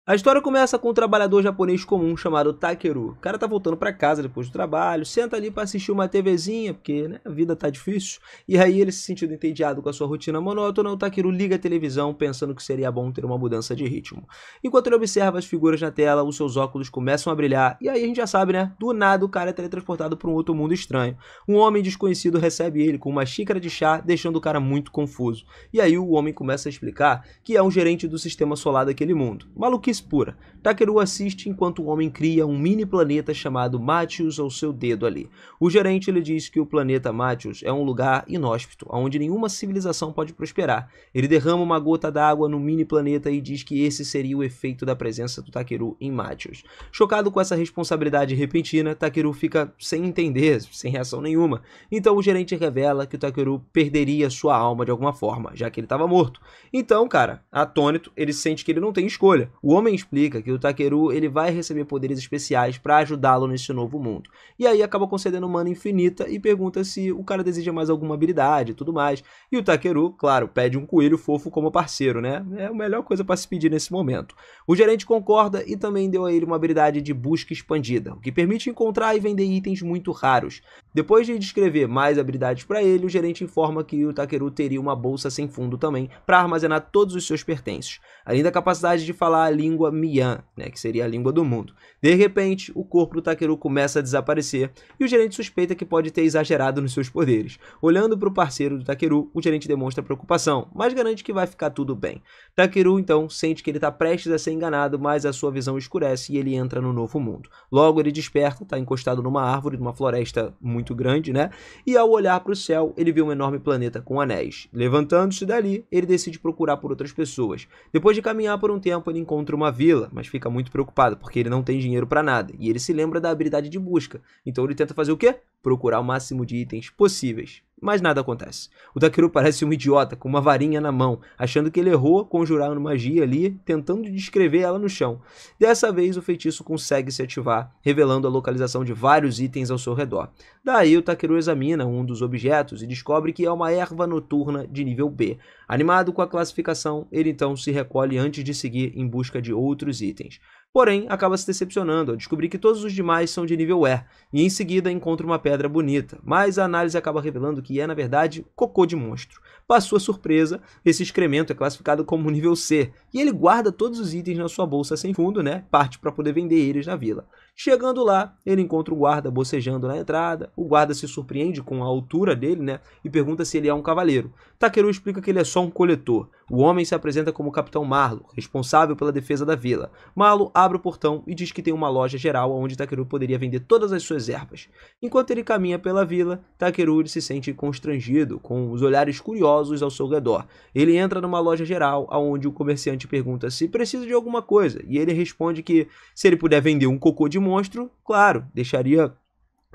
A história começa com um trabalhador japonês comum chamado Takeru. O cara tá voltando pra casa depois do trabalho, senta ali pra assistir uma TVzinha, porque né, a vida tá difícil. E aí ele se sentindo entediado com a sua rotina monótona, o Takeru liga a televisão pensando que seria bom ter uma mudança de ritmo. Enquanto ele observa as figuras na tela, os seus óculos começam a brilhar, e aí a gente já sabe, né? Do nada o cara é teletransportado pra um outro mundo estranho. Um homem desconhecido recebe ele com uma xícara de chá, deixando o cara muito confuso. E aí o homem começa a explicar que é um gerente do sistema solar daquele mundo. Maluquice pura. Takeru assiste enquanto o homem cria um mini planeta chamado Matthews ao seu dedo ali. O gerente lhe diz que o planeta Matthews é um lugar inóspito, onde nenhuma civilização pode prosperar. Ele derrama uma gota d'água no mini planeta e diz que esse seria o efeito da presença do Takeru em Matthews. Chocado com essa responsabilidade repentina, Takeru fica sem entender, sem reação nenhuma. Então o gerente revela que o Takeru perderia sua alma de alguma forma, já que ele estava morto. Então, cara, atônito, ele sente que ele não tem escolha. O homem explica que o Takeru ele vai receber poderes especiais para ajudá-lo nesse novo mundo. E aí acaba concedendo mana infinita e pergunta se o cara deseja mais alguma habilidade e tudo mais. E o Takeru, claro, pede um coelho fofo como parceiro, né? É a melhor coisa para se pedir nesse momento. O gerente concorda e também deu a ele uma habilidade de busca expandida, o que permite encontrar e vender itens muito raros. Depois de descrever mais habilidades para ele, o gerente informa que o Takeru teria uma bolsa sem fundo também para armazenar todos os seus pertences, além da capacidade de falar a língua Mian, né, que seria a língua do mundo. De repente, o corpo do Takeru começa a desaparecer e o gerente suspeita que pode ter exagerado nos seus poderes. Olhando para o parceiro do Takeru, o gerente demonstra preocupação, mas garante que vai ficar tudo bem. Takeru então sente que ele está prestes a ser enganado, mas a sua visão escurece e ele entra no novo mundo. Logo ele desperta, está encostado numa árvore, numa floresta muito grande, né? E ao olhar para o céu, ele vê um enorme planeta com anéis. Levantando-se dali, ele decide procurar por outras pessoas. Depois de caminhar por um tempo, ele encontra uma vila, mas fica muito preocupado, porque ele não tem dinheiro para nada. E ele se lembra da habilidade de busca. Então ele tenta fazer o quê? Procurar o máximo de itens possíveis. Mas nada acontece. O Takeru parece um idiota, com uma varinha na mão, achando que ele errou conjurando magia ali, tentando descrever ela no chão. Dessa vez, o feitiço consegue se ativar, revelando a localização de vários itens ao seu redor. Daí, o Takeru examina um dos objetos e descobre que é uma erva noturna de nível B. Animado com a classificação, ele então se recolhe antes de seguir em busca de outros itens. Porém, acaba se decepcionando ao descobrir que todos os demais são de nível E, e em seguida encontra uma pedra bonita, mas a análise acaba revelando que é, na verdade, cocô de monstro. Para sua surpresa, esse excremento é classificado como nível C, e ele guarda todos os itens na sua bolsa sem fundo, né? Parte para poder vender eles na vila. Chegando lá, ele encontra o guarda bocejando na entrada, o guarda se surpreende com a altura dele, né? E pergunta se ele é um cavaleiro. Takeru explica que ele é só um coletor. O homem se apresenta como o Capitão Marlo, responsável pela defesa da vila. Marlo abre o portão e diz que tem uma loja geral onde Takeru poderia vender todas as suas ervas. Enquanto ele caminha pela vila, Takeru se sente constrangido, com os olhares curiosos ao seu redor. Ele entra numa loja geral, onde o comerciante pergunta se precisa de alguma coisa, e ele responde que se ele puder vender um cocô de monstro, claro, deixaria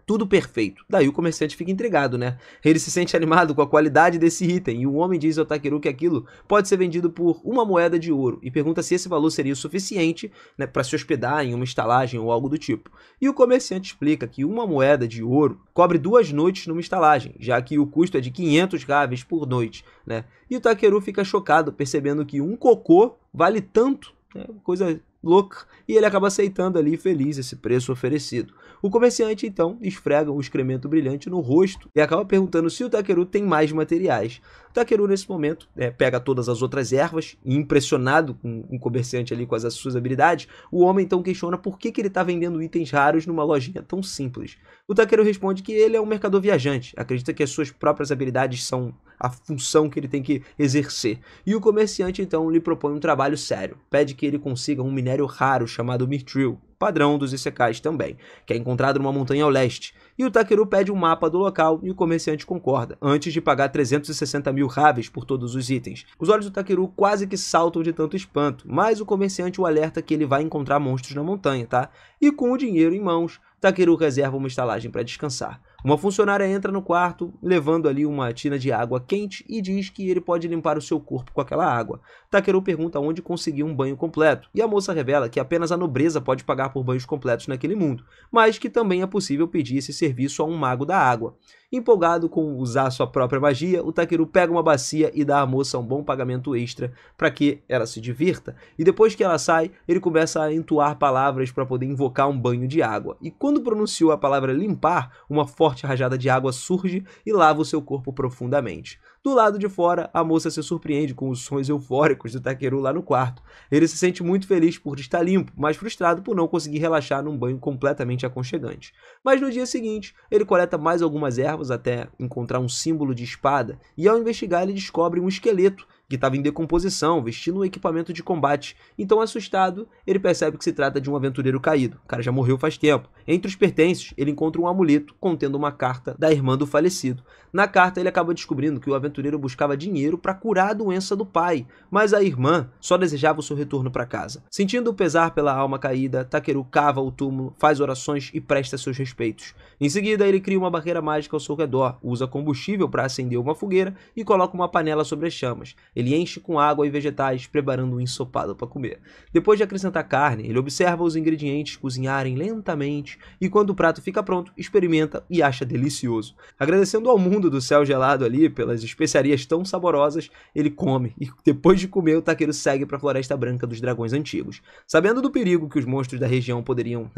tudo perfeito. Daí o comerciante fica intrigado, né? Ele se sente animado com a qualidade desse item e o homem diz ao Takeru que aquilo pode ser vendido por uma moeda de ouro e pergunta se esse valor seria o suficiente, né, para se hospedar em uma estalagem ou algo do tipo. E o comerciante explica que uma moeda de ouro cobre 2 noites numa estalagem, já que o custo é de 500 gaves por noite, né? E o Takeru fica chocado percebendo que um cocô vale tanto, né? Coisa louca, e ele acaba aceitando ali feliz esse preço oferecido. O comerciante então esfrega um excremento brilhante no rosto e acaba perguntando se o Takeru tem mais materiais. O Takeru nesse momento pega todas as outras ervas e, impressionado com o comerciante ali com as suas habilidades, o homem então questiona por que ele está vendendo itens raros numa lojinha tão simples. O Takeru responde que ele é um mercador viajante, acredita que as suas próprias habilidades são a função que ele tem que exercer. E o comerciante então lhe propõe um trabalho sério, pede que ele consiga um minério raro chamado Mithril, padrão dos Isekais também, que é encontrado numa montanha ao leste. E o Takeru pede um mapa do local e o comerciante concorda, antes de pagar 360 mil raves por todos os itens. Os olhos do Takeru quase que saltam de tanto espanto, mas o comerciante o alerta que ele vai encontrar monstros na montanha, tá? E com o dinheiro em mãos, Takeru reserva uma estalagem para descansar. Uma funcionária entra no quarto, levando ali uma tina de água quente e diz que ele pode limpar o seu corpo com aquela água. Takeru pergunta onde conseguir um banho completo, e a moça revela que apenas a nobreza pode pagar por banhos completos naquele mundo, mas que também é possível pedir esse serviço a um mago da água. Empolgado com usar sua própria magia, o Takeru pega uma bacia e dá à moça um bom pagamento extra para que ela se divirta. E depois que ela sai, ele começa a entoar palavras para poder invocar um banho de água. E quando pronunciou a palavra limpar, uma forte rajada de água surge e lava o seu corpo profundamente. Do lado de fora, a moça se surpreende com os sons eufóricos do Takeru lá no quarto. Ele se sente muito feliz por estar limpo, mas frustrado por não conseguir relaxar num banho completamente aconchegante. Mas no dia seguinte, ele coleta mais algumas ervas até encontrar um símbolo de espada, e ao investigar ele descobre um esqueleto que estava em decomposição, vestindo um equipamento de combate. Então, assustado, ele percebe que se trata de um aventureiro caído. O cara já morreu faz tempo. Entre os pertences, ele encontra um amuleto contendo uma carta da irmã do falecido. Na carta, ele acaba descobrindo que o aventureiro buscava dinheiro para curar a doença do pai, mas a irmã só desejava o seu retorno para casa. Sentindo o pesar pela alma caída, Takeru cava o túmulo, faz orações e presta seus respeitos. Em seguida, ele cria uma barreira mágica ao seu redor, usa combustível para acender uma fogueira e coloca uma panela sobre as chamas. Ele enche com água e vegetais, preparando um ensopado para comer. Depois de acrescentar carne, ele observa os ingredientes cozinharem lentamente e quando o prato fica pronto, experimenta e acha delicioso. Agradecendo ao mundo do céu gelado ali pelas especiarias tão saborosas, ele come e depois de comer, o Takeru segue para a Floresta Branca dos Dragões Antigos. Sabendo do perigo que os monstros da região poderiam,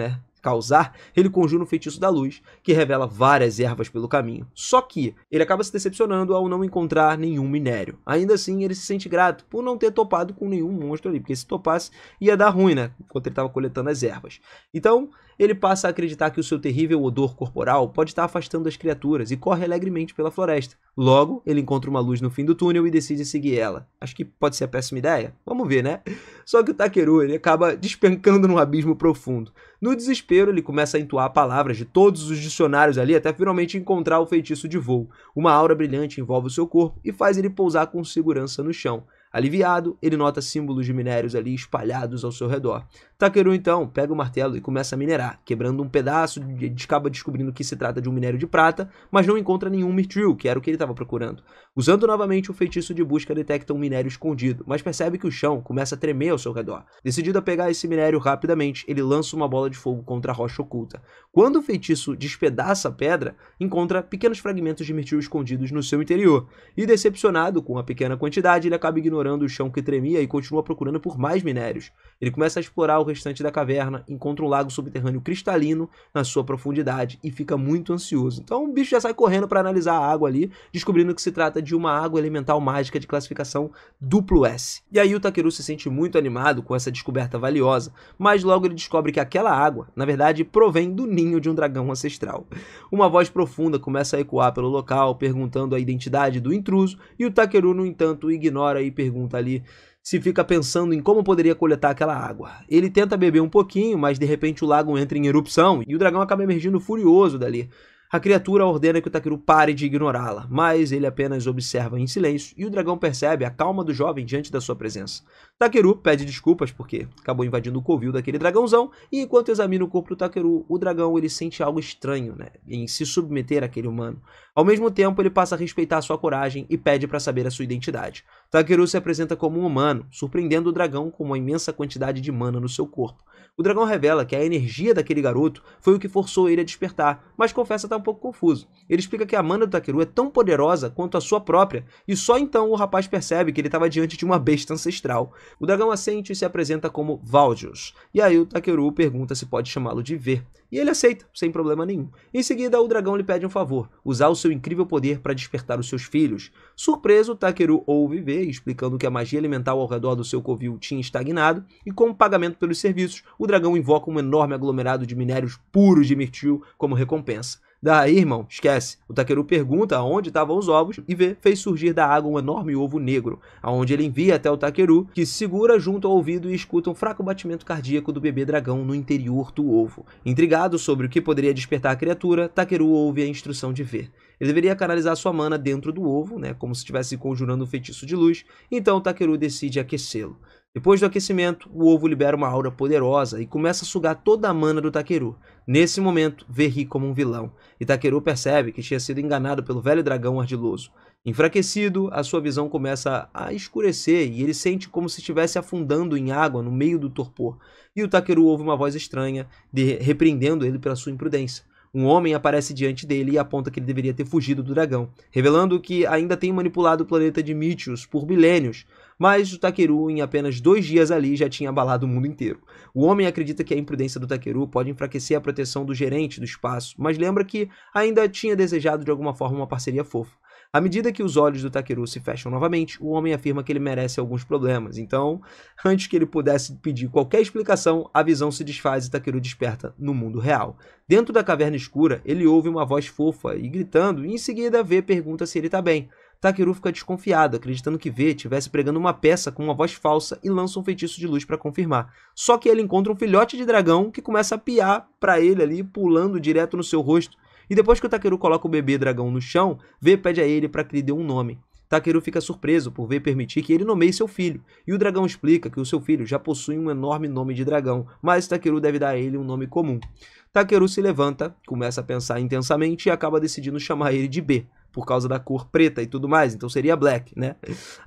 causar, ele conjura o feitiço da luz, que revela várias ervas pelo caminho. Só que ele acaba se decepcionando ao não encontrar nenhum minério. Ainda assim, ele se sente grato por não ter topado com nenhum monstro ali, porque se topasse ia dar ruim, enquanto ele estava coletando as ervas. Então, ele passa a acreditar que o seu terrível odor corporal pode estar afastando as criaturas e corre alegremente pela floresta. Logo, ele encontra uma luz no fim do túnel e decide seguir ela. Acho que pode ser a péssima ideia? Vamos ver, né? Só que o Takeru, ele acaba despencando num abismo profundo. No desespero, ele começa a entoar palavras de todos os dicionários ali até finalmente encontrar o feitiço de voo. Uma aura brilhante envolve o seu corpo e faz ele pousar com segurança no chão. Aliviado, ele nota símbolos de minérios ali espalhados ao seu redor. Takeru então pega o martelo e começa a minerar, quebrando um pedaço e acaba descobrindo que se trata de um minério de prata, mas não encontra nenhum mithril, que era o que ele estava procurando. Usando novamente o feitiço de busca, detecta um minério escondido, mas percebe que o chão começa a tremer ao seu redor. Decidido a pegar esse minério rapidamente, ele lança uma bola de fogo contra a rocha oculta. Quando o feitiço despedaça a pedra, encontra pequenos fragmentos de mithril escondidos no seu interior. E decepcionado com a pequena quantidade, ele acaba ignorando o chão que tremia e continua procurando por mais minérios. Ele começa a explorar o restante da caverna, encontra um lago subterrâneo cristalino na sua profundidade e fica muito ansioso. Então o bicho já sai correndo para analisar a água ali, descobrindo que se trata de uma água elemental mágica de classificação S. E aí o Takeru se sente muito animado com essa descoberta valiosa, mas logo ele descobre que aquela água, na verdade, provém do ninho de um dragão ancestral. Uma voz profunda começa a ecoar pelo local, perguntando a identidade do intruso, e o Takeru, no entanto, ignora e pergunta ali se fica pensando em como poderia coletar aquela água. Ele tenta beber um pouquinho, mas de repente o lago entra em erupção e o dragão acaba emergindo furioso dali. A criatura ordena que o Takeru pare de ignorá-la, mas ele apenas observa em silêncio e o dragão percebe a calma do jovem diante da sua presença. Takeru pede desculpas porque acabou invadindo o covil daquele dragãozão e enquanto examina o corpo do Takeru, o dragão ele sente algo estranho em se submeter àquele humano. Ao mesmo tempo, ele passa a respeitar sua coragem e pede para saber a sua identidade. Takeru se apresenta como um humano, surpreendendo o dragão com uma imensa quantidade de mana no seu corpo. O dragão revela que a energia daquele garoto foi o que forçou ele a despertar, mas confessa estar um pouco confuso. Ele explica que a mana do Takeru é tão poderosa quanto a sua própria, e só então o rapaz percebe que ele estava diante de uma besta ancestral. O dragão assente e se apresenta como Valdius, e aí o Takeru pergunta se pode chamá-lo de V, e ele aceita, sem problema nenhum. Em seguida, o dragão lhe pede um favor, usar o seu incrível poder para despertar os seus filhos. Surpreso, Takeru ouve V, explicando que a magia elemental ao redor do seu covil tinha estagnado, e como pagamento pelos serviços, o dragão invoca um enorme aglomerado de minérios puros de mithril como recompensa. Daí, irmão, esquece. O Takeru pergunta aonde estavam os ovos e V fez surgir da água um enorme ovo negro, aonde ele envia até o Takeru, que segura junto ao ouvido e escuta um fraco batimento cardíaco do bebê dragão no interior do ovo. Intrigado sobre o que poderia despertar a criatura, Takeru ouve a instrução de V. Ele deveria canalizar sua mana dentro do ovo, como se estivesse conjurando um feitiço de luz, então o Takeru decide aquecê-lo. Depois do aquecimento, o ovo libera uma aura poderosa e começa a sugar toda a mana do Takeru. Nesse momento, V ri como um vilão, e Takeru percebe que tinha sido enganado pelo velho dragão ardiloso. Enfraquecido, a sua visão começa a escurecer e ele sente como se estivesse afundando em água no meio do torpor. E o Takeru ouve uma voz estranha, repreendendo ele pela sua imprudência. Um homem aparece diante dele e aponta que ele deveria ter fugido do dragão, revelando que ainda tem manipulado o planeta de Mythos por milênios, mas o Takeru, em apenas 2 dias ali, já tinha abalado o mundo inteiro. O homem acredita que a imprudência do Takeru pode enfraquecer a proteção do gerente do espaço, mas lembra que ainda tinha desejado de alguma forma uma parceria fofa. À medida que os olhos do Takeru se fecham novamente, o homem afirma que ele merece alguns problemas. Então, antes que ele pudesse pedir qualquer explicação, a visão se desfaz e Takeru desperta no mundo real. Dentro da caverna escura, ele ouve uma voz fofa e gritando, e em seguida V pergunta se ele está bem. Takeru fica desconfiado, acreditando que V estivesse pregando uma peça com uma voz falsa e lança um feitiço de luz para confirmar. Só que ele encontra um filhote de dragão que começa a piar para ele ali, pulando direto no seu rosto. E depois que o Takeru coloca o bebê dragão no chão, V pede a ele para que lhe dê um nome. Takeru fica surpreso por V permitir que ele nomeie seu filho, e o dragão explica que o seu filho já possui um enorme nome de dragão, mas Takeru deve dar a ele um nome comum. Takeru se levanta, começa a pensar intensamente e acaba decidindo chamar ele de B, por causa da cor preta e tudo mais, então seria Black, né?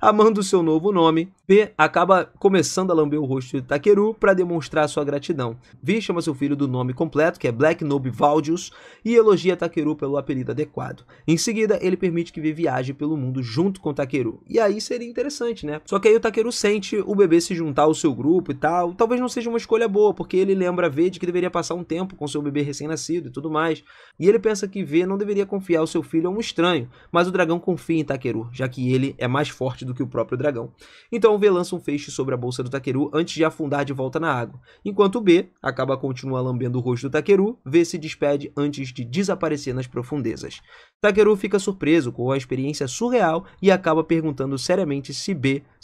Amando o seu novo nome, B acaba começando a lamber o rosto de Takeru para demonstrar sua gratidão. V chama seu filho do nome completo, que é Black Nob Valdius, e elogia Takeru pelo apelido adequado. Em seguida, ele permite que V viaje pelo mundo junto com Takeru. E aí seria interessante, né? Só que aí o Takeru sente o bebê se juntar ao seu grupo e tal. Talvez não seja uma escolha boa, porque ele lembra V de que deveria passar um tempo com seu bebê recém-nascido e tudo mais. E ele pensa que V não deveria confiar o seu filho a um estranho, mas o dragão confia em Takeru, já que ele é mais forte do que o próprio dragão. Então V lança um feixe sobre a bolsa do Takeru antes de afundar de volta na água. Enquanto B continua lambendo o rosto do Takeru, V se despede antes de desaparecer nas profundezas. Takeru fica surpreso com a experiência surreal e acaba perguntando seriamente se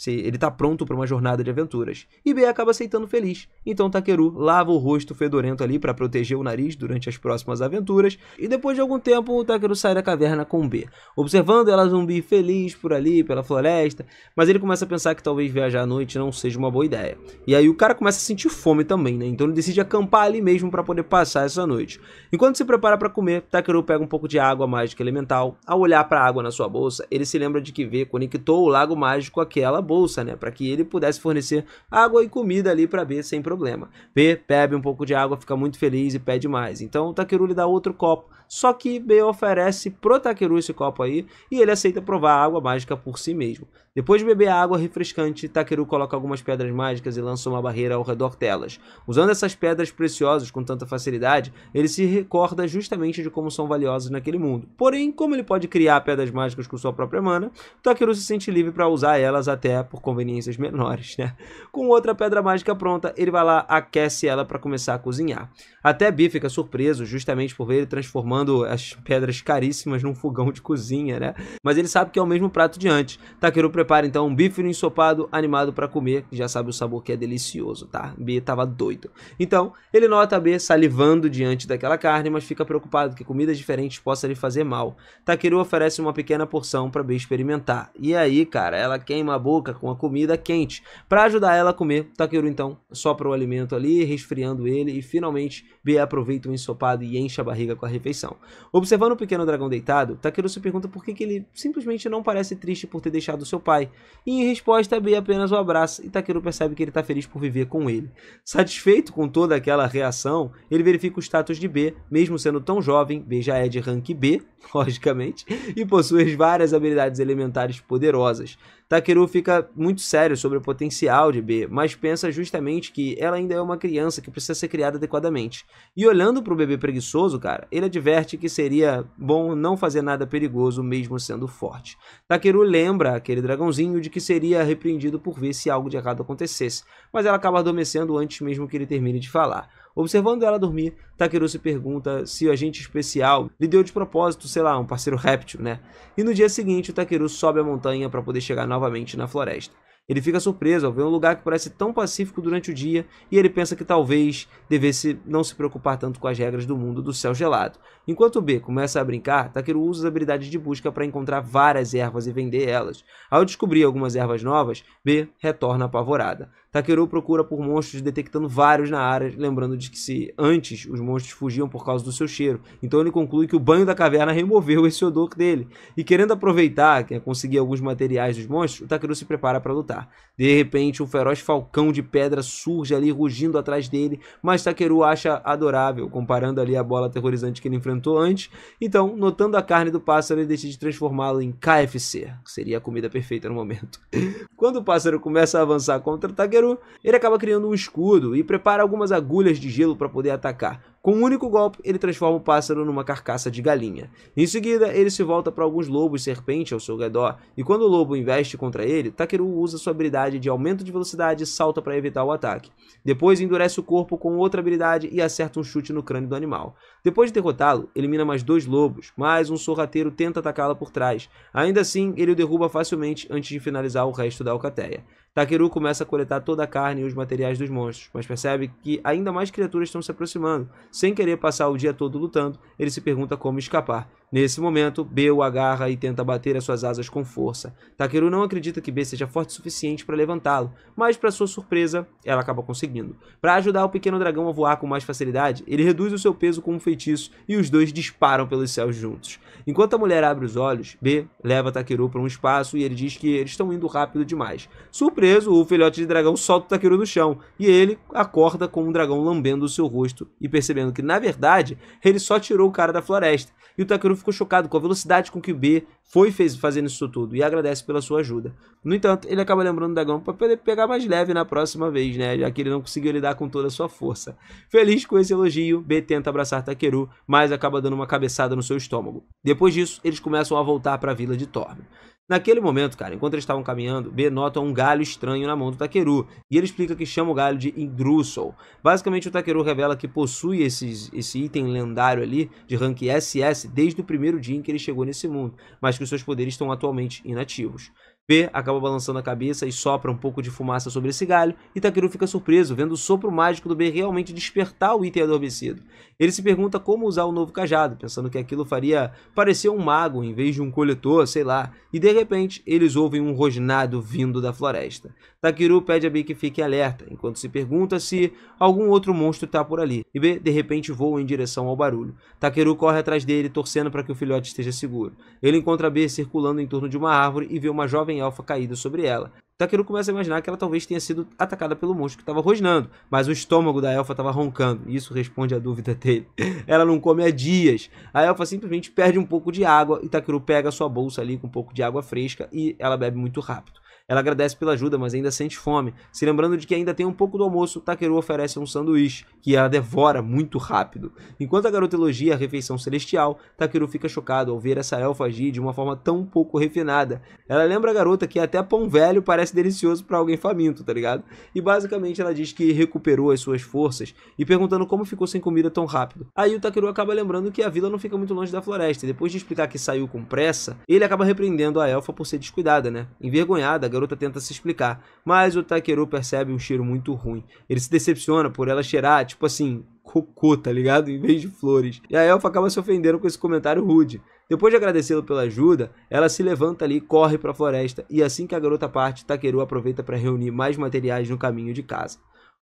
ele está pronto para uma jornada de aventuras. E B acaba aceitando feliz. Então Takeru lava o rosto fedorento ali para proteger o nariz durante as próximas aventuras, e depois de algum tempo o Takeru sai da caverna com B, observando ela zumbi feliz por ali, pela floresta, mas ele começa a pensar que talvez viajar à noite não seja uma boa ideia. E aí o cara começa a sentir fome também, né? Então ele decide acampar ali mesmo para poder passar essa noite. Enquanto se prepara para comer, Takeru pega um pouco de água mágica elemental. Ao olhar para a água na sua bolsa, ele se lembra de que V conectou o lago mágico àquela bolsa, né? Para que ele pudesse fornecer água e comida ali para B sem problema. B bebe um pouco de água, fica muito feliz e pede mais. Então Takeru lhe dá outro copo, só que B oferece pro Takeru esse copo aí e ele aceita provar a água mágica por si mesmo. Depois de beber a água refrescante, Takeru coloca algumas pedras mágicas e lança uma barreira ao redor delas. Usando essas pedras preciosas com tanta facilidade, ele se recorda justamente de como são valiosas naquele mundo. Porém, como ele pode criar pedras mágicas com sua própria mana, Takeru se sente livre para usar elas até por conveniências menores, né? Com outra pedra mágica pronta, ele vai lá, aquece ela para começar a cozinhar. Até B fica surpreso justamente por ver ele transformando as pedras caríssimas num fogão de cozinha, né? Mas ele sabe que é o mesmo prato de antes. Takeru prepara então um bife no ensopado animado para comer, que já sabe o sabor que é delicioso, tá? B tava doido. Então, ele nota B salivando diante daquela carne, mas fica preocupado que comidas diferentes possam lhe fazer mal. Takeru oferece uma pequena porção para B experimentar. E aí, cara, ela queima a boca com a comida quente. Para ajudar ela a comer, Takeru então sopra o alimento ali, resfriando ele, e finalmente B aproveita o ensopado e enche a barriga com a refeição. Observando o pequeno dragão deitado, Takeru se pergunta por que ele simplesmente não parece triste por ter deixado seu pai. E em resposta, B apenas o abraça e Takeru percebe que ele está feliz por viver com ele. Satisfeito com toda aquela reação, ele verifica o status de B, mesmo sendo tão jovem, B já é de rank B, logicamente, e possui várias habilidades elementares poderosas. Takeru fica muito sério sobre o potencial de B, mas pensa justamente que ela ainda é uma criança que precisa ser criada adequadamente. E olhando para o bebê preguiçoso, cara, ele adverte que seria bom não fazer nada perigoso mesmo sendo forte. Takeru lembra aquele dragãozinho de que seria repreendido por ver se algo de errado acontecesse, mas ela acaba adormecendo antes mesmo que ele termine de falar. Observando ela dormir, Takeru se pergunta se o agente especial lhe deu de propósito, sei lá, um parceiro réptil, né? E no dia seguinte, o Takeru sobe a montanha para poder chegar novamente na floresta. Ele fica surpreso ao ver um lugar que parece tão pacífico durante o dia e ele pensa que talvez devesse não se preocupar tanto com as regras do mundo do céu gelado. Enquanto B começa a brincar, Takeru usa as habilidades de busca para encontrar várias ervas e vender elas. Ao descobrir algumas ervas novas, B retorna apavorada. Takeru procura por monstros detectando vários na área, lembrando de que se antes os monstros fugiam por causa do seu cheiro, então ele conclui que o banho da caverna removeu esse odor dele. E querendo aproveitar, conseguir alguns materiais dos monstros, o Takeru se prepara para lutar. avançar. De repente, um feroz falcão de pedra surge ali rugindo atrás dele, mas Takeru acha adorável, comparando ali a bola aterrorizante que ele enfrentou antes. Então, notando a carne do pássaro, ele decide transformá-lo em KFC, que seria a comida perfeita no momento. Quando o pássaro começa a avançar contra Takeru, ele acaba criando um escudo e prepara algumas agulhas de gelo para poder atacar. Com um único golpe, ele transforma o pássaro numa carcaça de galinha. Em seguida, ele se volta para alguns lobos serpente ao seu redor, e quando o lobo investe contra ele, Takeru usa sua habilidade de aumento de velocidade e salta para evitar o ataque. Depois, endurece o corpo com outra habilidade e acerta um chute no crânio do animal. Depois de derrotá-lo, elimina mais 2 lobos, mas um sorrateiro tenta atacá-la por trás. Ainda assim, ele o derruba facilmente antes de finalizar o resto da alcateia. Takeru começa a coletar toda a carne e os materiais dos monstros, mas percebe que ainda mais criaturas estão se aproximando. Sem querer passar o dia todo lutando, ele se pergunta como escapar. Nesse momento, B o agarra e tenta bater as suas asas com força. Takeru não acredita que B seja forte o suficiente para levantá-lo, mas para sua surpresa, ela acaba conseguindo. Para ajudar o pequeno dragão a voar com mais facilidade, ele reduz o seu peso com um feitiço e os dois disparam pelos céus juntos. Enquanto a mulher abre os olhos, B leva Takeru para um espaço e ele diz que eles estão indo rápido demais. Surpreso, o filhote de dragão solta o Takeru no chão e ele acorda com um dragão lambendo o seu rosto e percebendo que, na verdade, ele só tirou o cara da floresta. E o Takeru ficou chocado com a velocidade com que o B foi fazendo isso tudo e agradece pela sua ajuda. No entanto, ele acaba lembrando o dragão para poder pegar mais leve na próxima vez, né? Já que ele não conseguiu lidar com toda a sua força. Feliz com esse elogio, B tenta abraçar Takeru, mas acaba dando uma cabeçada no seu estômago. Depois disso, eles começam a voltar para a vila de Thorm. Naquele momento, cara, enquanto eles estavam caminhando, B nota um galho estranho na mão do Takeru, e ele explica que chama o galho de Indrussel. Basicamente, o Takeru revela que possui esse item lendário ali, de rank SS, desde o primeiro dia em que ele chegou nesse mundo, mas que os seus poderes estão atualmente inativos. B acaba balançando a cabeça e sopra um pouco de fumaça sobre esse galho, e Takeru fica surpreso, vendo o sopro mágico do B realmente despertar o item adormecido. Ele se pergunta como usar o novo cajado, pensando que aquilo faria parecer um mago em vez de um coletor, sei lá, e de repente eles ouvem um rosnado vindo da floresta. Takeru pede a B que fique alerta, enquanto se pergunta se algum outro monstro está por ali, e B de repente voa em direção ao barulho. Takeru corre atrás dele, torcendo para que o filhote esteja seguro. Ele encontra B circulando em torno de uma árvore e vê uma jovem elfa caída sobre ela. Takeru começa a imaginar que ela talvez tenha sido atacada pelo monstro que estava rosnando, mas o estômago da elfa estava roncando, e isso responde à dúvida dele. Ela não come há dias. A elfa simplesmente perde um pouco de água e Takeru pega a sua bolsa ali com um pouco de água fresca e ela bebe muito rápido. Ela agradece pela ajuda, mas ainda sente fome. Se lembrando de que ainda tem um pouco do almoço, Takeru oferece um sanduíche, que ela devora muito rápido. Enquanto a garota elogia a refeição celestial, Takeru fica chocado ao ver essa elfa agir de uma forma tão pouco refinada. Ela lembra a garota que até pão velho parece delicioso para alguém faminto, tá ligado? E basicamente ela diz que recuperou as suas forças e perguntando como ficou sem comida tão rápido. Aí o Takeru acaba lembrando que a vila não fica muito longe da floresta, e depois de explicar que saiu com pressa, ele acaba repreendendo a elfa por ser descuidada, né? Envergonhada, a garota tenta se explicar, mas o Takeru percebe um cheiro muito ruim. Ele se decepciona por ela cheirar, tipo assim, cocô, tá ligado? Em vez de flores. E a elfa acaba se ofendendo com esse comentário rude. Depois de agradecê-lo pela ajuda, ela se levanta ali e corre para a floresta, e assim que a garota parte, Takeru aproveita para reunir mais materiais no caminho de casa.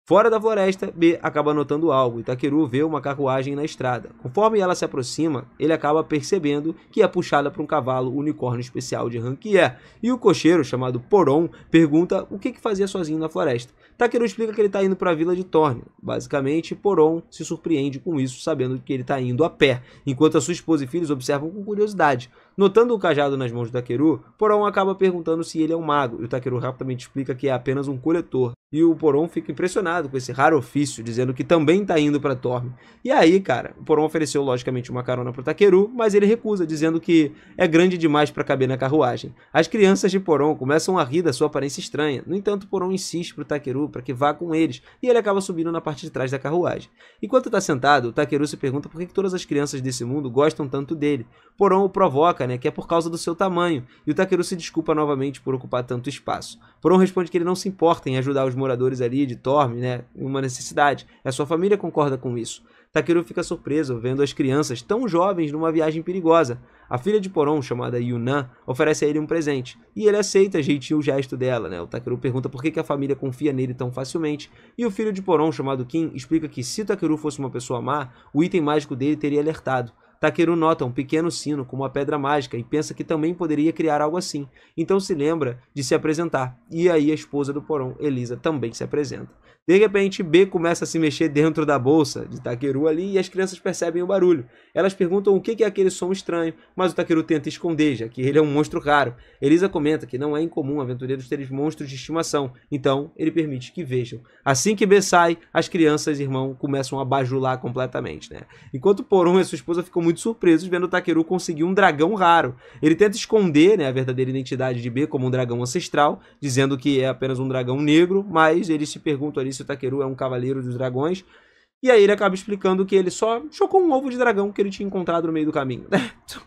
Fora da floresta, B acaba notando algo e Takeru vê uma carruagem na estrada. Conforme ela se aproxima, ele acaba percebendo que é puxada por um cavalo unicórnio especial de rank E. E o cocheiro, chamado Poron, pergunta o que fazia sozinho na floresta. Takeru explica que ele está indo para a vila de Thorn. Basicamente, Poron se surpreende com isso, sabendo que ele está indo a pé, enquanto a sua esposa e filhos observam com curiosidade. Notando o cajado nas mãos do Takeru, Poron acaba perguntando se ele é um mago, e o Takeru rapidamente explica que é apenas um coletor. E o Poron fica impressionado com esse raro ofício, dizendo que também está indo para Thorm. E aí, cara, o Poron ofereceu logicamente uma carona para o Takeru, mas ele recusa, dizendo que é grande demais para caber na carruagem. As crianças de Poron começam a rir da sua aparência estranha. No entanto, Poron insiste para o Takeru para que vá com eles, e ele acaba subindo na parte de trás da carruagem. Enquanto está sentado, o Takeru se pergunta por que todas as crianças desse mundo gostam tanto dele. Poron o provoca, né, que é por causa do seu tamanho, e o Takeru se desculpa novamente por ocupar tanto espaço. Poron responde que ele não se importa em ajudar os moradores ali de Thorm, né, em uma necessidade. A sua família concorda com isso. Takeru fica surpreso vendo as crianças tão jovens numa viagem perigosa. A filha de Poron, chamada Yuna, oferece a ele um presente, e ele aceita jeitinho o gesto dela, né? O Takeru pergunta por que a família confia nele tão facilmente, e o filho de Poron, chamado Kim, explica que se Takeru fosse uma pessoa má, o item mágico dele teria alertado. Takeru nota um pequeno sino com uma pedra mágica e pensa que também poderia criar algo assim. Então se lembra de se apresentar. E aí a esposa do Porão, Elisa, também se apresenta. De repente, B começa a se mexer dentro da bolsa de Takeru ali e as crianças percebem o barulho. Elas perguntam o que é aquele som estranho, mas o Takeru tenta esconder, já que ele é um monstro raro. Elisa comenta que não é incomum aventureiros terem monstros de estimação, então ele permite que vejam. Assim que B sai, as crianças e irmão começam a bajular completamente, né? Enquanto Porão e sua esposa ficam muito surpresos vendo o Takeru conseguir um dragão raro. Ele tenta esconder, né, a verdadeira identidade de B como um dragão ancestral, dizendo que é apenas um dragão negro, mas eles se perguntam ali se o Takeru é um cavaleiro dos dragões. E aí ele acaba explicando que ele só chocou um ovo de dragão que ele tinha encontrado no meio do caminho.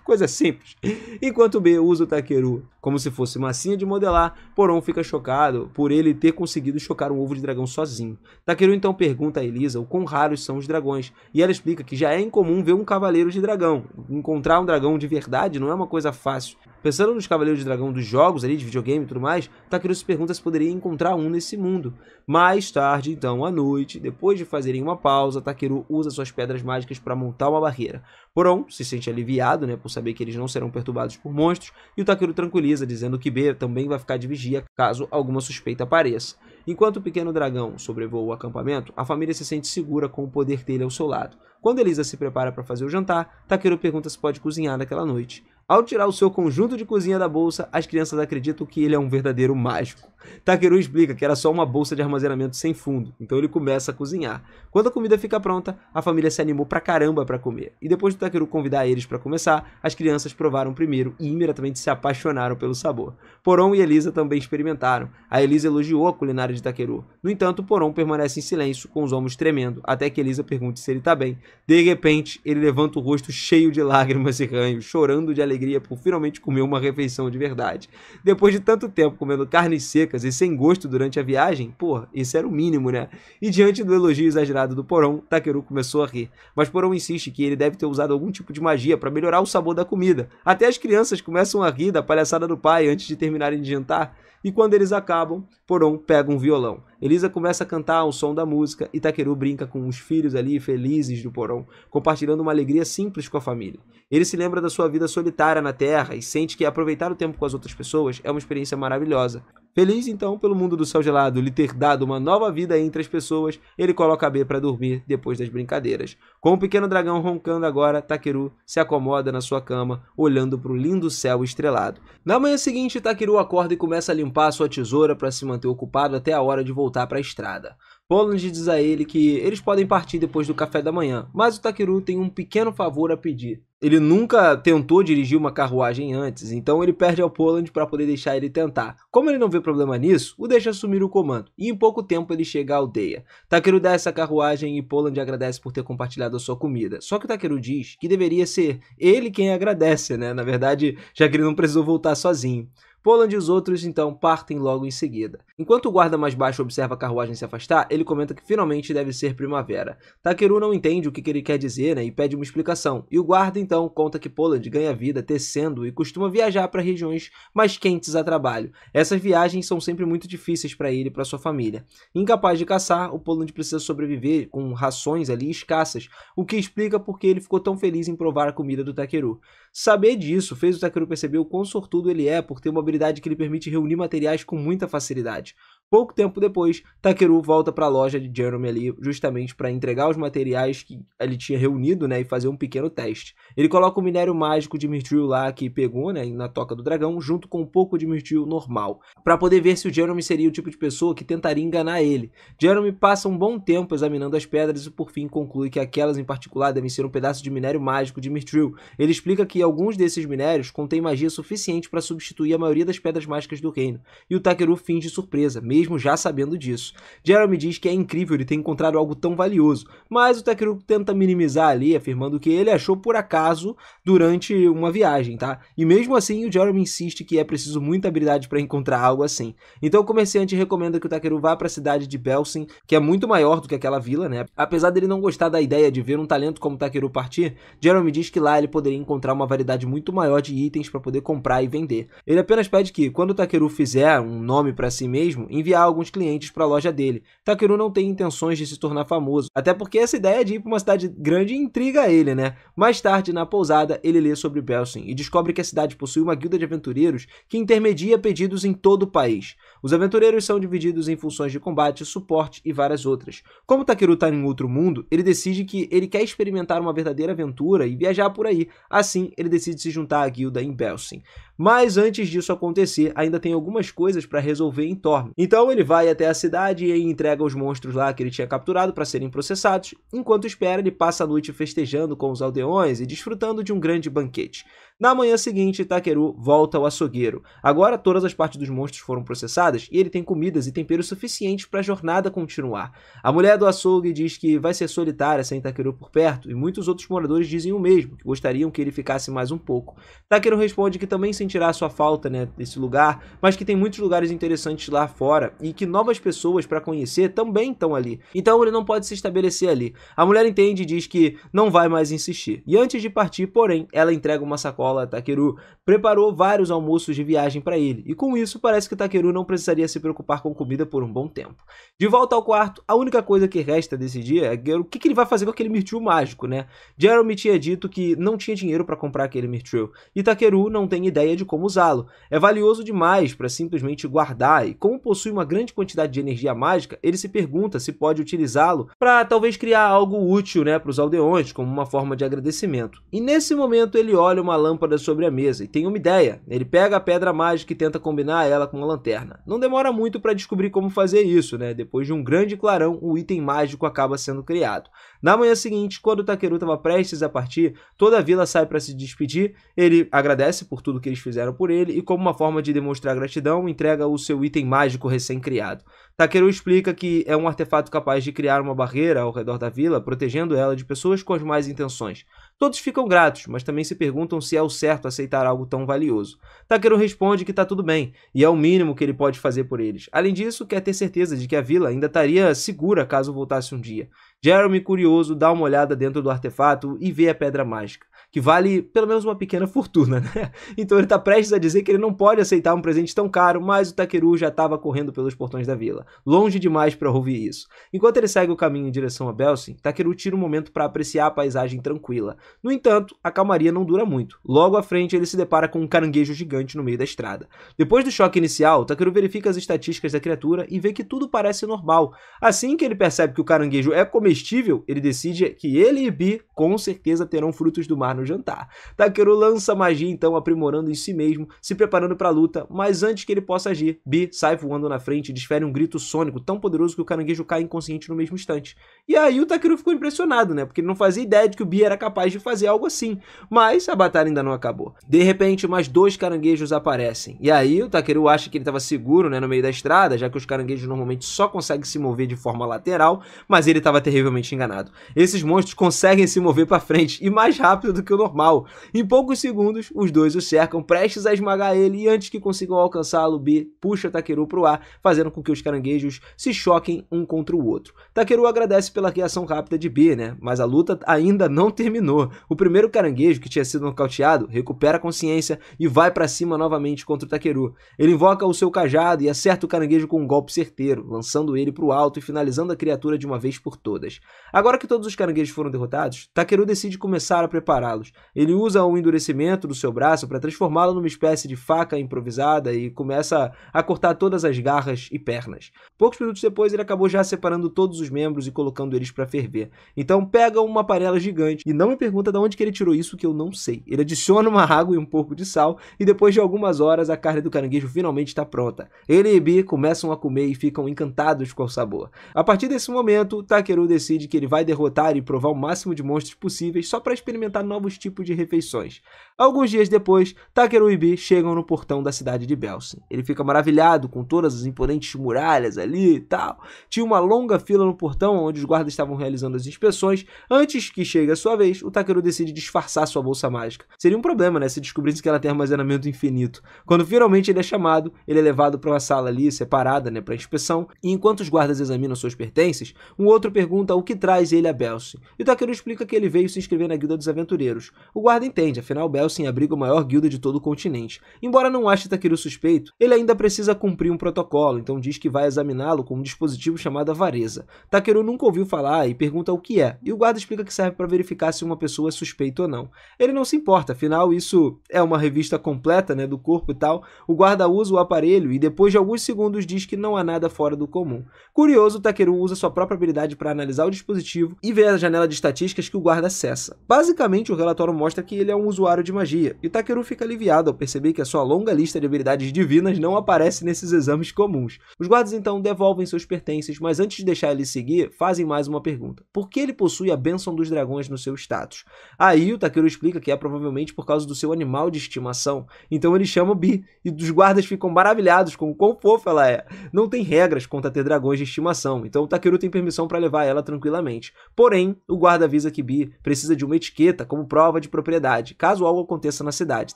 Coisa simples. Enquanto B usa o Takeru como se fosse massinha de modelar, Porão fica chocado por ele ter conseguido chocar um ovo de dragão sozinho. Takeru então pergunta a Elisa o quão raros são os dragões, e ela explica que já é incomum ver um cavaleiro de dragão. Encontrar um dragão de verdade não é uma coisa fácil. Pensando nos cavaleiros de dragão dos jogos ali, de videogame e tudo mais, Takeru se pergunta se poderia encontrar um nesse mundo. Mais tarde, então, à noite, depois de fazerem uma pausa, Takeru usa suas pedras mágicas para montar uma barreira. Porão se sente aliviado, né, por saber que eles não serão perturbados por monstros, e o Takeru tranquiliza, dizendo que B também vai ficar de vigia caso alguma suspeita apareça. Enquanto o pequeno dragão sobrevoa o acampamento, a família se sente segura com o poder dele ao seu lado. Quando Elisa se prepara para fazer o jantar, Takeru pergunta se pode cozinhar naquela noite. Ao tirar o seu conjunto de cozinha da bolsa, as crianças acreditam que ele é um verdadeiro mágico. Takeru explica que era só uma bolsa de armazenamento sem fundo, então ele começa a cozinhar. Quando a comida fica pronta, a família se animou pra caramba para comer. E depois do Takeru convidar eles para começar, as crianças provaram primeiro e imediatamente se apaixonaram pelo sabor. Porão e Elisa também experimentaram. A Elisa elogiou a culinária de Takeru. No entanto, Porão permanece em silêncio, com os ombros tremendo, até que Elisa pergunte se ele tá bem. De repente, ele levanta o rosto cheio de lágrimas e ranhos, chorando de alegria por finalmente comer uma refeição de verdade. Depois de tanto tempo comendo carnes secas e sem gosto durante a viagem, porra, isso era o mínimo, né? E diante do elogio exagerado do Porão, Takeru começou a rir. Mas Porão insiste que ele deve ter usado algum tipo de magia para melhorar o sabor da comida. Até as crianças começam a rir da palhaçada do pai antes de terminarem de jantar. E quando eles acabam, Porão pega um violão. Elisa começa a cantar ao som da música e Takeru brinca com os filhos ali felizes do Porão, compartilhando uma alegria simples com a família. Ele se lembra da sua vida solitária na Terra e sente que aproveitar o tempo com as outras pessoas é uma experiência maravilhosa. Feliz então pelo mundo do céu gelado lhe ter dado uma nova vida entre as pessoas, ele coloca a B para dormir depois das brincadeiras. Com o pequeno dragão roncando agora, Takeru se acomoda na sua cama, olhando para o lindo céu estrelado. Na manhã seguinte, Takeru acorda e começa a limpar a sua tesoura para se manter ocupado até a hora de voltar para a estrada. Poland diz a ele que eles podem partir depois do café da manhã, mas o Takeru tem um pequeno favor a pedir. Ele nunca tentou dirigir uma carruagem antes, então ele perde ao Poland para poder deixar ele tentar. Como ele não vê problema nisso, o deixa assumir o comando, e em pouco tempo ele chega à aldeia. Takeru dá essa carruagem e Poland agradece por ter compartilhado a sua comida. Só que o Takeru diz que deveria ser ele quem agradece, né? Na verdade, já que ele não precisou voltar sozinho. Poland e os outros então partem logo em seguida. Enquanto o guarda mais baixo observa a carruagem se afastar, ele comenta que finalmente deve ser primavera. Takeru não entende o que ele quer dizer, né, e pede uma explicação. E o guarda então conta que Poland ganha vida tecendo e costuma viajar para regiões mais quentes a trabalho. Essas viagens são sempre muito difíceis para ele e para sua família. Incapaz de caçar, o Poland precisa sobreviver com rações ali escassas, o que explica porque ele ficou tão feliz em provar a comida do Takeru. Saber disso fez o Takeru perceber o quão sortudo ele é por ter uma habilidade que lhe permite reunir materiais com muita facilidade. Pouco tempo depois, Takeru volta para a loja de Jeremy ali, justamente para entregar os materiais que ele tinha reunido, né, e fazer um pequeno teste. Ele coloca o minério mágico de Mithril lá que pegou, né, na toca do dragão, junto com um pouco de Mithril normal, para poder ver se o Jeremy seria o tipo de pessoa que tentaria enganar ele. Jeremy passa um bom tempo examinando as pedras e por fim conclui que aquelas em particular devem ser um pedaço de minério mágico de Mithril. Ele explica que alguns desses minérios contêm magia suficiente para substituir a maioria das pedras mágicas do reino, e o Takeru finge surpresa, mesmo já sabendo disso. Jeremy diz que é incrível ele ter encontrado algo tão valioso, mas o Takeru tenta minimizar ali, afirmando que ele achou por acaso durante uma viagem, tá? E mesmo assim o Jeremy insiste que é preciso muita habilidade para encontrar algo assim. Então o comerciante recomenda que o Takeru vá para a cidade de Belsen, que é muito maior do que aquela vila, né? Apesar dele não gostar da ideia de ver um talento como o Takeru partir, Jeremy diz que lá ele poderia encontrar uma variedade muito maior de itens para poder comprar e vender. Ele apenas pede que, quando o Takeru fizer um nome para si mesmo, enviar alguns clientes para a loja dele. Takeru não tem intenções de se tornar famoso, até porque essa ideia de ir para uma cidade grande intriga ele, né? Mais tarde, na pousada, ele lê sobre Belsen e descobre que a cidade possui uma guilda de aventureiros que intermedia pedidos em todo o país. Os aventureiros são divididos em funções de combate, suporte e várias outras. Como Takeru está em outro mundo, ele decide que ele quer experimentar uma verdadeira aventura e viajar por aí. Assim, ele decide se juntar à guilda em Belsen. Mas antes disso acontecer, ainda tem algumas coisas para resolver em Torme. Então ele vai até a cidade e entrega os monstros lá que ele tinha capturado para serem processados. Enquanto espera, ele passa a noite festejando com os aldeões e desfrutando de um grande banquete. Na manhã seguinte, Takeru volta ao açougueiro. Agora todas as partes dos monstros foram processadas e ele tem comidas e temperos suficientes para a jornada continuar. A mulher do açougue diz que vai ser solitária sem Takeru por perto e muitos outros moradores dizem o mesmo, que gostariam que ele ficasse mais um pouco. Takeru responde que também sentirá sua falta, né, desse lugar, mas que tem muitos lugares interessantes lá fora e que novas pessoas para conhecer também estão ali. Então ele não pode se estabelecer ali. A mulher entende e diz que não vai mais insistir. E antes de partir, porém, ela entrega uma sacola. Takeru preparou vários almoços de viagem para ele, e com isso parece que Takeru não precisaria se preocupar com comida por um bom tempo. De volta ao quarto, a única coisa que resta desse dia é o que ele vai fazer com aquele Mirtil mágico, né? Jeremy tinha dito que não tinha dinheiro para comprar aquele Mirtil, e Takeru não tem ideia de como usá-lo. É valioso demais para simplesmente guardar, e como possui uma grande quantidade de energia mágica, ele se pergunta se pode utilizá-lo para talvez criar algo útil, né, para os aldeões, como uma forma de agradecimento. E nesse momento ele olha uma lâmpada sobre a mesa e tem uma ideia. Ele pega a pedra mágica e tenta combinar ela com uma lanterna. Não demora muito para descobrir como fazer isso, né? Depois de um grande clarão, o item mágico acaba sendo criado. Na manhã seguinte, quando Takeru estava prestes a partir, toda a vila sai para se despedir. Ele agradece por tudo que eles fizeram por ele e, como uma forma de demonstrar gratidão, entrega o seu item mágico recém-criado. Takeru explica que é um artefato capaz de criar uma barreira ao redor da vila, protegendo ela de pessoas com as más intenções. Todos ficam gratos, mas também se perguntam se é o certo aceitar algo tão valioso. Takeru responde que está tudo bem, e é o mínimo que ele pode fazer por eles. Além disso, quer ter certeza de que a vila ainda estaria segura caso voltasse um dia. Jeremy, curioso, dá uma olhada dentro do artefato e vê a pedra mágica, que vale pelo menos uma pequena fortuna, né? Então ele está prestes a dizer que ele não pode aceitar um presente tão caro, mas o Takeru já estava correndo pelos portões da vila, longe demais para ouvir isso. Enquanto ele segue o caminho em direção a Belsen, Takeru tira um momento para apreciar a paisagem tranquila. No entanto, a calmaria não dura muito. Logo à frente, ele se depara com um caranguejo gigante no meio da estrada. Depois do choque inicial, Takeru verifica as estatísticas da criatura e vê que tudo parece normal. Assim que ele percebe que o caranguejo é comestível, ele decide que ele e Bi com certeza terão frutos do mar no jantar. Takeru lança magia então, aprimorando em si mesmo, se preparando para a luta, mas antes que ele possa agir, Bi sai voando na frente e desfere um grito sônico tão poderoso que o caranguejo cai inconsciente no mesmo instante. E aí o Takeru ficou impressionado, né? Porque ele não fazia ideia de que o Bi era capaz de fazer algo assim, mas a batalha ainda não acabou. De repente, mais dois caranguejos aparecem, e aí o Takeru acha que ele estava seguro, né, no meio da estrada, já que os caranguejos normalmente só conseguem se mover de forma lateral, mas ele estava terrivelmente enganado. Esses monstros conseguem se mover para frente e mais rápido do que o normal. Em poucos segundos, os dois o cercam, prestes a esmagar ele, e antes que consigam alcançá-lo, Bi puxa Takeru pro ar, fazendo com que os caranguejos se choquem um contra o outro. Takeru agradece pela reação rápida de Bi, né? Mas a luta ainda não terminou. O primeiro caranguejo, que tinha sido nocauteado, recupera a consciência e vai para cima novamente contra o Takeru. Ele invoca o seu cajado e acerta o caranguejo com um golpe certeiro, lançando ele pro alto e finalizando a criatura de uma vez por todas. Agora que todos os caranguejos foram derrotados, Takeru decide começar a prepará-los. Ele usa o endurecimento do seu braço para transformá-lo numa espécie de faca improvisada e começa a cortar todas as garras e pernas. Poucos minutos depois, ele acabou já separando todos os membros e colocando eles para ferver. Então pega uma panela gigante e não me pergunta de onde que ele tirou isso, que eu não sei. Ele adiciona uma água e um pouco de sal e depois de algumas horas a carne do caranguejo finalmente está pronta. Ele e Bi começam a comer e ficam encantados com o sabor. A partir desse momento, Takeru decide que ele vai derrotar e provar o máximo de monstros possíveis só para experimentar novos tipos de refeições. Alguns dias depois, Takeru e Bi chegam no portão da cidade de Belsen. Ele fica maravilhado com todas as imponentes muralhas ali e tal. Tinha uma longa fila no portão onde os guardas estavam realizando as inspeções. Antes que chegue a sua vez, o Takeru decide disfarçar sua bolsa mágica. Seria um problema, né, se descobrisse que ela tem armazenamento infinito. Quando finalmente ele é chamado, ele é levado para uma sala ali separada, né, para inspeção, e enquanto os guardas examinam suas pertences, um outro pergunta pergunta o que traz ele a Belsen. E o Takeru explica que ele veio se inscrever na Guilda dos Aventureiros. O guarda entende, afinal Belsen abriga a maior guilda de todo o continente. Embora não ache Takeru suspeito, ele ainda precisa cumprir um protocolo, então diz que vai examiná-lo com um dispositivo chamado Avareza. Takeru nunca ouviu falar e pergunta o que é, e o guarda explica que serve para verificar se uma pessoa é suspeita ou não. Ele não se importa, afinal isso é uma revista completa, né, do corpo e tal. O guarda usa o aparelho e depois de alguns segundos diz que não há nada fora do comum. Curioso, Takeru usa sua própria habilidade para analisar o dispositivo e ver a janela de estatísticas que o guarda acessa. Basicamente, o relatório mostra que ele é um usuário de magia, e o Takeru fica aliviado ao perceber que a sua longa lista de habilidades divinas não aparece nesses exames comuns. Os guardas então devolvem seus pertences, mas antes de deixar ele seguir, fazem mais uma pergunta. Por que ele possui a bênção dos dragões no seu status? Aí o Takeru explica que é provavelmente por causa do seu animal de estimação, então ele chama o Bee, e os guardas ficam maravilhados com o quão fofa ela é. Não tem regras contra ter dragões de estimação, então o Takeru tem permissão para levar ela tranquilamente. Porém, o guarda avisa que Bee precisa de uma etiqueta como prova de propriedade, caso algo aconteça na cidade,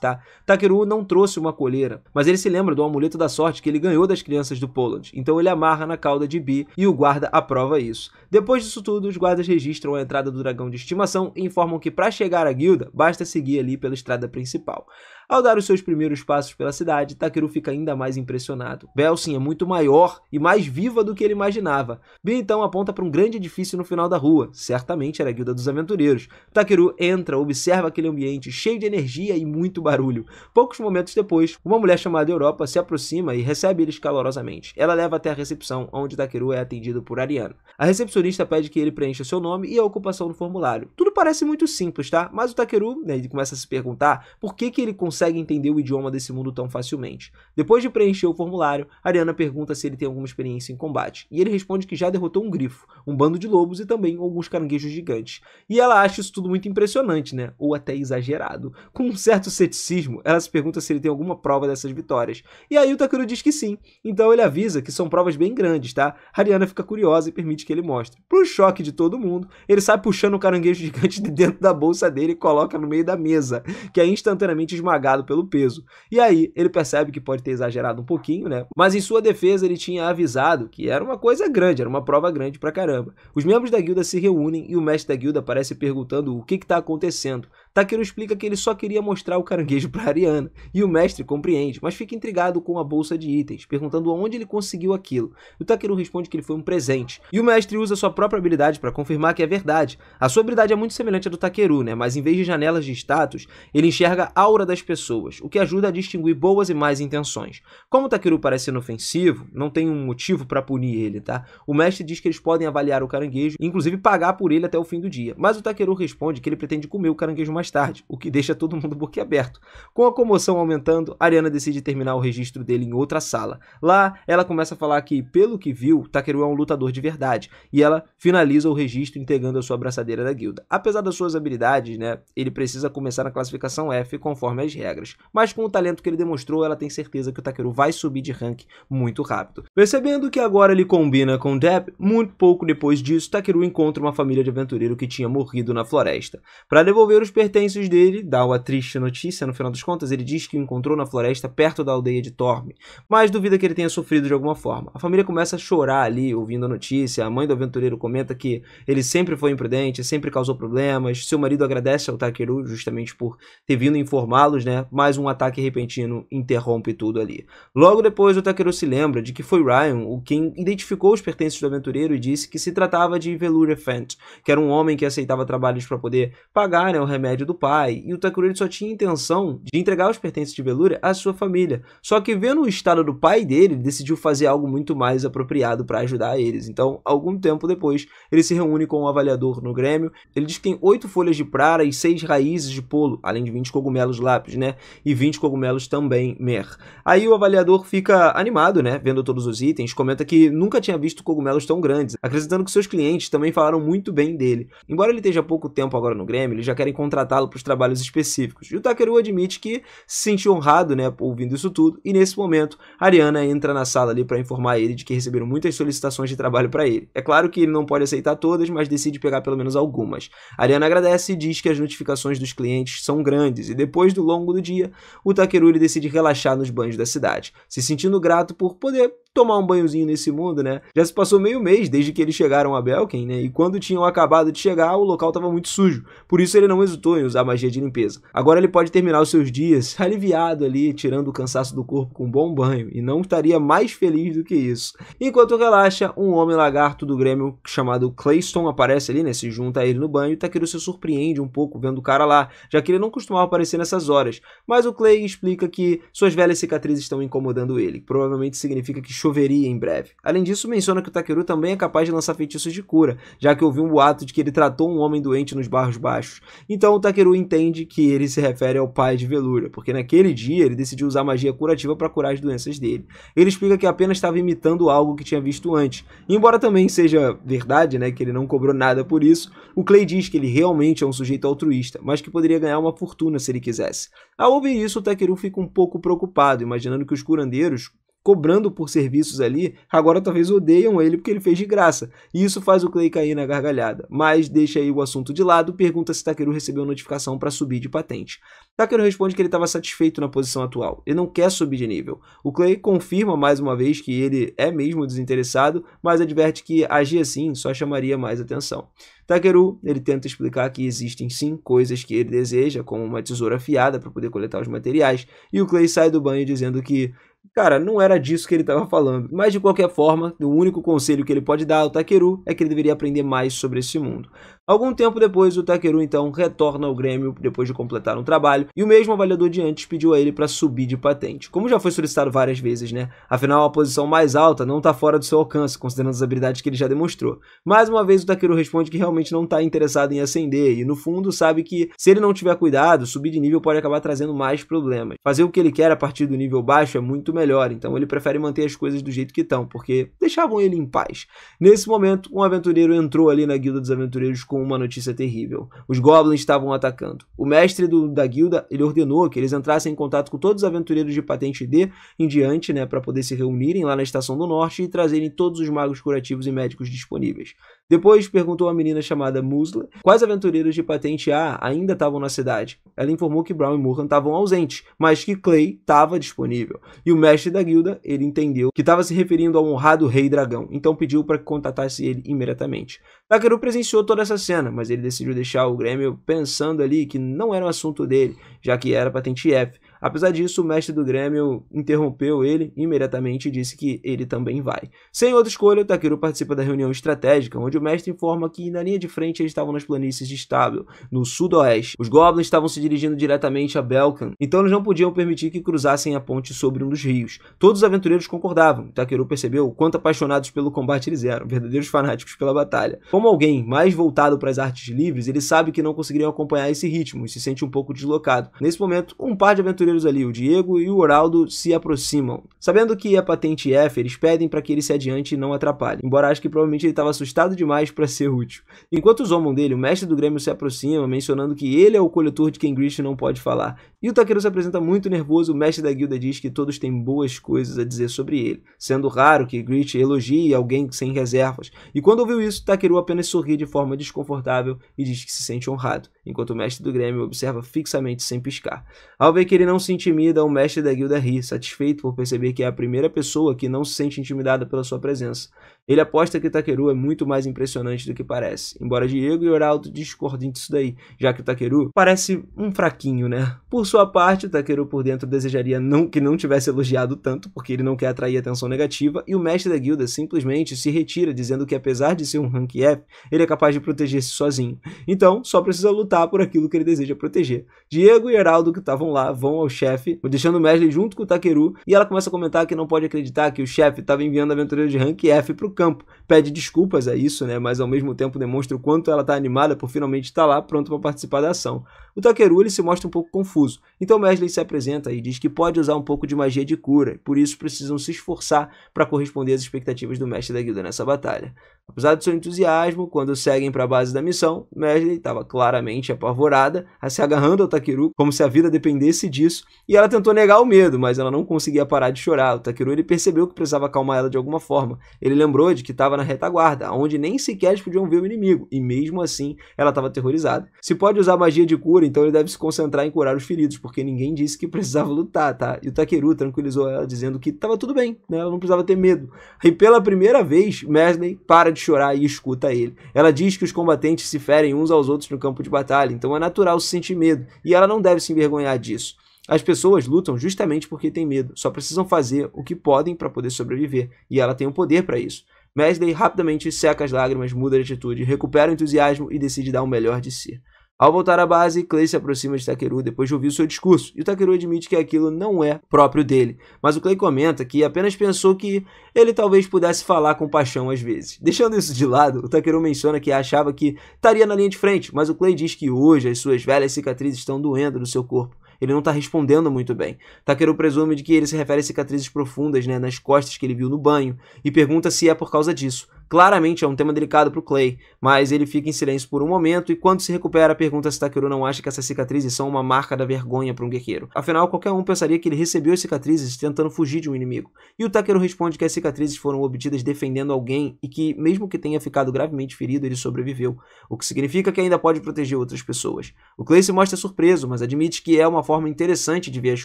tá? Takeru não trouxe uma coleira, mas ele se lembra do amuleto da sorte que ele ganhou das crianças do Poland, então ele amarra na cauda de Bee e o guarda aprova isso. Depois disso tudo, os guardas registram a entrada do dragão de estimação e informam que para chegar à guilda, basta seguir ali pela estrada principal. Ao dar os seus primeiros passos pela cidade, Takeru fica ainda mais impressionado. Belsen é muito maior e mais viva do que ele imaginava. Bee então aponta para um grande edifício no final da rua. Certamente era a Guilda dos Aventureiros. Takeru entra, observa aquele ambiente cheio de energia e muito barulho. Poucos momentos depois, uma mulher chamada Europa se aproxima e recebe eles calorosamente. Ela leva até a recepção, onde Takeru é atendido por Ariana. A recepcionista pede que ele preencha seu nome e a ocupação no formulário. Tudo parece muito simples, tá? Mas o Takeru, ele começa a se perguntar por que ele consegue entender o idioma desse mundo tão facilmente. Depois de preencher o formulário, Ariana pergunta se ele tem alguma experiência em combate, e ele responde que já derrotou um grifo, um bando de lobos e também alguns caranguejos gigantes. E ela acha isso tudo muito impressionante, né? Ou até exagerado. Com um certo ceticismo, ela se pergunta se ele tem alguma prova dessas vitórias. E aí o Takeru diz que sim, então ele avisa que são provas bem grandes, tá? Ariana fica curiosa e permite que ele mostre. Pro choque de todo mundo, ele sai puxando o caranguejo gigante de dentro da bolsa dele e coloca no meio da mesa, que é instantaneamente esmagado pelo peso. E aí ele percebe que pode ter exagerado um pouquinho, né? Mas em sua defesa ele tinha avisado que era uma coisa grande, era uma prova grande pra caramba. Os membros da guilda se reúnem e o mestre da guilda aparece perguntando o que tá acontecendo. Takeru explica que ele só queria mostrar o caranguejo para Ariana, e o mestre compreende, mas fica intrigado com a bolsa de itens, perguntando onde ele conseguiu aquilo. O Takeru responde que ele foi um presente, e o mestre usa sua própria habilidade para confirmar que é verdade. A sua habilidade é muito semelhante à do Takeru, né? Mas em vez de janelas de status, ele enxerga a aura das pessoas, o que ajuda a distinguir boas e más intenções. Como o Takeru parece inofensivo, não tem um motivo para punir ele, tá? O mestre diz que eles podem avaliar o caranguejo, inclusive pagar por ele até o fim do dia, mas o Takeru responde que ele pretende comer o caranguejo mais tarde, o que deixa todo mundo boquiaberto. Com a comoção aumentando, Ariana decide terminar o registro dele em outra sala. Lá, ela começa a falar que, pelo que viu, Takeru é um lutador de verdade, e ela finaliza o registro entregando a sua abraçadeira da guilda. Apesar das suas habilidades, né, ele precisa começar na classificação F conforme as regras, mas com o talento que ele demonstrou, ela tem certeza que o Takeru vai subir de rank muito rápido. Percebendo que agora ele combina com Deb, muito pouco depois disso, Takeru encontra uma família de aventureiro que tinha morrido na floresta. Para devolver os pertences dele, dá uma triste notícia, no final das contas, ele diz que o encontrou na floresta perto da aldeia de Torme, mas duvida que ele tenha sofrido de alguma forma. A família começa a chorar ali, ouvindo a notícia, a mãe do aventureiro comenta que ele sempre foi imprudente, sempre causou problemas, seu marido agradece ao Takeru justamente por ter vindo informá-los, né, mas um ataque repentino interrompe tudo ali. Logo depois, o Takeru se lembra de que foi Ryan quem identificou os pertences do aventureiro e disse que se tratava de Velour Fent, que era um homem que aceitava trabalhos para poder pagar, né, o remédio do pai, e o Takeru ele só tinha intenção de entregar os pertences de Velour à sua família. Só que vendo o estado do pai dele, ele decidiu fazer algo muito mais apropriado para ajudar eles. Então, algum tempo depois, ele se reúne com um avaliador no Grêmio. Ele diz que tem 8 folhas de prara e 6 raízes de polo, além de 20 cogumelos lápis, né, e 20 cogumelos também mer. Aí o avaliador fica animado, né, vendo todos os itens, comenta que nunca tinha visto cogumelos tão grandes, acrescentando que seus clientes também falaram muito bem dele. Embora ele esteja há pouco tempo agora no Grêmio, eles já querem contratá-lo para os trabalhos específicos. E o Takeru admite que se sentiu honrado, né, ouvindo isso tudo, e nesse momento, Ariana entra na sala ali para informar ele de que receberam muitas solicitações de trabalho para ele. É claro que ele não pode aceitar todas, mas decide pegar pelo menos algumas. Ariana agradece e diz que as notificações dos clientes são grandes, e depois do longo do dia, o Takeru ele decide relaxar nos banhos da cidade, se sentindo grato por poder tomar um banhozinho nesse mundo, né? Já se passou meio mês desde que eles chegaram a Belken, né? E quando tinham acabado de chegar, o local estava muito sujo. Por isso ele não hesitou em usar magia de limpeza. Agora ele pode terminar os seus dias aliviado ali, tirando o cansaço do corpo com um bom banho. E não estaria mais feliz do que isso. Enquanto relaxa, um homem lagarto do Grêmio chamado Clayston aparece ali, né? Se junta a ele no banho e Takeru se surpreende um pouco vendo o cara lá, já que ele não costumava aparecer nessas horas. Mas o Clay explica que suas velhas cicatrizes estão incomodando ele. Provavelmente significa que choveria em breve. Além disso, menciona que o Takeru também é capaz de lançar feitiços de cura, já que ouviu um boato de que ele tratou um homem doente nos Barros Baixos. Então o Takeru entende que ele se refere ao pai de Velura, porque naquele dia ele decidiu usar magia curativa para curar as doenças dele. Ele explica que apenas estava imitando algo que tinha visto antes. E embora também seja verdade, né, que ele não cobrou nada por isso, o Clay diz que ele realmente é um sujeito altruísta, mas que poderia ganhar uma fortuna se ele quisesse. Ao ouvir isso, o Takeru fica um pouco preocupado, imaginando que os curandeiros, cobrando por serviços ali, agora talvez odeiam ele porque ele fez de graça. E isso faz o Clay cair na gargalhada. Mas deixa aí o assunto de lado, pergunta se Takeru recebeu notificação para subir de patente. Takeru responde que ele estava satisfeito na posição atual. Ele não quer subir de nível. O Clay confirma mais uma vez que ele é mesmo desinteressado, mas adverte que agir assim só chamaria mais atenção. Takeru, ele tenta explicar que existem sim coisas que ele deseja, como uma tesoura afiada para poder coletar os materiais, e o Clay sai do banho dizendo que cara, não era disso que ele estava falando. Mas de qualquer forma, o único conselho que ele pode dar ao Takeru é que ele deveria aprender mais sobre esse mundo. Algum tempo depois, o Takeru então retorna ao Grêmio depois de completar um trabalho, e o mesmo avaliador de antes pediu a ele para subir de patente. Como já foi solicitado várias vezes, né? Afinal, a posição mais alta não está fora do seu alcance, considerando as habilidades que ele já demonstrou. Mais uma vez, o Takeru responde que realmente não está interessado em ascender, e no fundo sabe que se ele não tiver cuidado, subir de nível pode acabar trazendo mais problemas. Fazer o que ele quer a partir do nível baixo é muito melhor, então ele prefere manter as coisas do jeito que estão, porque deixavam ele em paz. Nesse momento, um aventureiro entrou ali na guilda dos aventureiros com uma notícia terrível. Os goblins estavam atacando. O mestre da guilda, ele ordenou que eles entrassem em contato com todos os aventureiros de patente D em diante, né, para poder se reunirem lá na Estação do Norte e trazerem todos os magos curativos e médicos disponíveis. Depois perguntou a menina chamada Musla quais aventureiros de patente A ainda estavam na cidade. Ela informou que Brown e Murran estavam ausentes, mas que Clay estava disponível. E o mestre da guilda, ele entendeu que estava se referindo ao honrado Rei Dragão, então pediu para que contatasse ele imediatamente. Takeru presenciou toda essa cena, mas ele decidiu deixar o Grêmio pensando ali que não era um assunto dele, já que era patente F. Apesar disso, o mestre do Grêmio interrompeu ele imediatamente e disse que ele também vai. Sem outra escolha, Takeru participa da reunião estratégica, onde o mestre informa que na linha de frente eles estavam nas planícies de Stablo, no sudoeste. Os goblins estavam se dirigindo diretamente a Belkan, então eles não podiam permitir que cruzassem a ponte sobre um dos rios. Todos os aventureiros concordavam. Takeru percebeu o quanto apaixonados pelo combate eles eram, verdadeiros fanáticos pela batalha. Como alguém mais voltado para as artes livres, ele sabe que não conseguiriam acompanhar esse ritmo e se sente um pouco deslocado. Nesse momento, um par de aventureiros ali, o Diego e o Oraldo, se aproximam. Sabendo que é patente F, eles pedem para que ele se adiante e não atrapalhe, embora acho que provavelmente ele estava assustado demais para ser útil. Enquanto zombam dele, o mestre do Grêmio se aproxima, mencionando que ele é o coletor de quem Grish não pode falar. E o Takeru se apresenta muito nervoso, o mestre da guilda diz que todos têm boas coisas a dizer sobre ele, sendo raro que Grish elogie alguém sem reservas. E quando ouviu isso, Takeru apenas sorri de forma desconfortável e diz que se sente honrado, enquanto o mestre do Grêmio observa fixamente sem piscar. Ao ver que ele não se intimida, o mestre da guilda ri, satisfeito por perceber que é a primeira pessoa que não se sente intimidada pela sua presença. Ele aposta que Takeru é muito mais impressionante do que parece, embora Diego e Oraldo discordem disso daí, já que o Takeru parece um fraquinho, né? Por sua parte, o Takeru por dentro desejaria que não tivesse elogiado tanto, porque ele não quer atrair atenção negativa, e o mestre da guilda simplesmente se retira, dizendo que apesar de ser um rank F, ele é capaz de proteger-se sozinho. Então, só precisa lutar por aquilo que ele deseja proteger. Diego e Oraldo, que estavam lá, vão ao chefe, deixando o Mesli junto com o Takeru, e ela começa a comentar que não pode acreditar que o chefe estava enviando aventureiros de rank F pro campo. Pede desculpas a isso, né, mas ao mesmo tempo demonstra o quanto ela está animada por finalmente estar lá pronto para participar da ação. O Takeru, ele se mostra um pouco confuso, então Mesli se apresenta e diz que pode usar um pouco de magia de cura, e por isso precisam se esforçar para corresponder às expectativas do mestre da guilda nessa batalha. Apesar do seu entusiasmo, quando seguem para a base da missão, Meshley estava claramente apavorada, se agarrando ao Takeru como se a vida dependesse disso, e ela tentou negar o medo, mas ela não conseguia parar de chorar. O Takeru ele percebeu que precisava acalmar ela de alguma forma. Ele lembrou de que estava na retaguarda, onde nem sequer eles podiam ver o inimigo, e mesmo assim ela estava aterrorizada. Se pode usar magia de cura, então ele deve se concentrar em curar os feridos, porque ninguém disse que precisava lutar, tá? E o Takeru tranquilizou ela, dizendo que estava tudo bem, né? Ela não precisava ter medo. E pela primeira vez, Meshley para de chorar e escuta ele. Ela diz que os combatentes se ferem uns aos outros no campo de batalha, então é natural se sentir medo, e ela não deve se envergonhar disso. As pessoas lutam justamente porque têm medo, só precisam fazer o que podem para poder sobreviver, e ela tem o poder para isso. Meshley rapidamente seca as lágrimas, muda de atitude, recupera o entusiasmo e decide dar o melhor de si. Ao voltar à base, Clay se aproxima de Takeru depois de ouvir seu discurso, e o Takeru admite que aquilo não é próprio dele, mas o Clay comenta que apenas pensou que ele talvez pudesse falar com paixão às vezes. Deixando isso de lado, o Takeru menciona que achava que estaria na linha de frente, mas o Clay diz que hoje as suas velhas cicatrizes estão doendo no seu corpo. Ele não está respondendo muito bem. Takeru presume de que ele se refere a cicatrizes profundas, né, nas costas que ele viu no banho, e pergunta se é por causa disso. Claramente é um tema delicado para o Clay, mas ele fica em silêncio por um momento e quando se recupera pergunta se Takeru não acha que essas cicatrizes são uma marca da vergonha para um guerreiro. Afinal, qualquer um pensaria que ele recebeu as cicatrizes tentando fugir de um inimigo. E o Takeru responde que as cicatrizes foram obtidas defendendo alguém e que, mesmo que tenha ficado gravemente ferido, ele sobreviveu, o que significa que ainda pode proteger outras pessoas. O Clay se mostra surpreso, mas admite que é uma forma interessante de ver as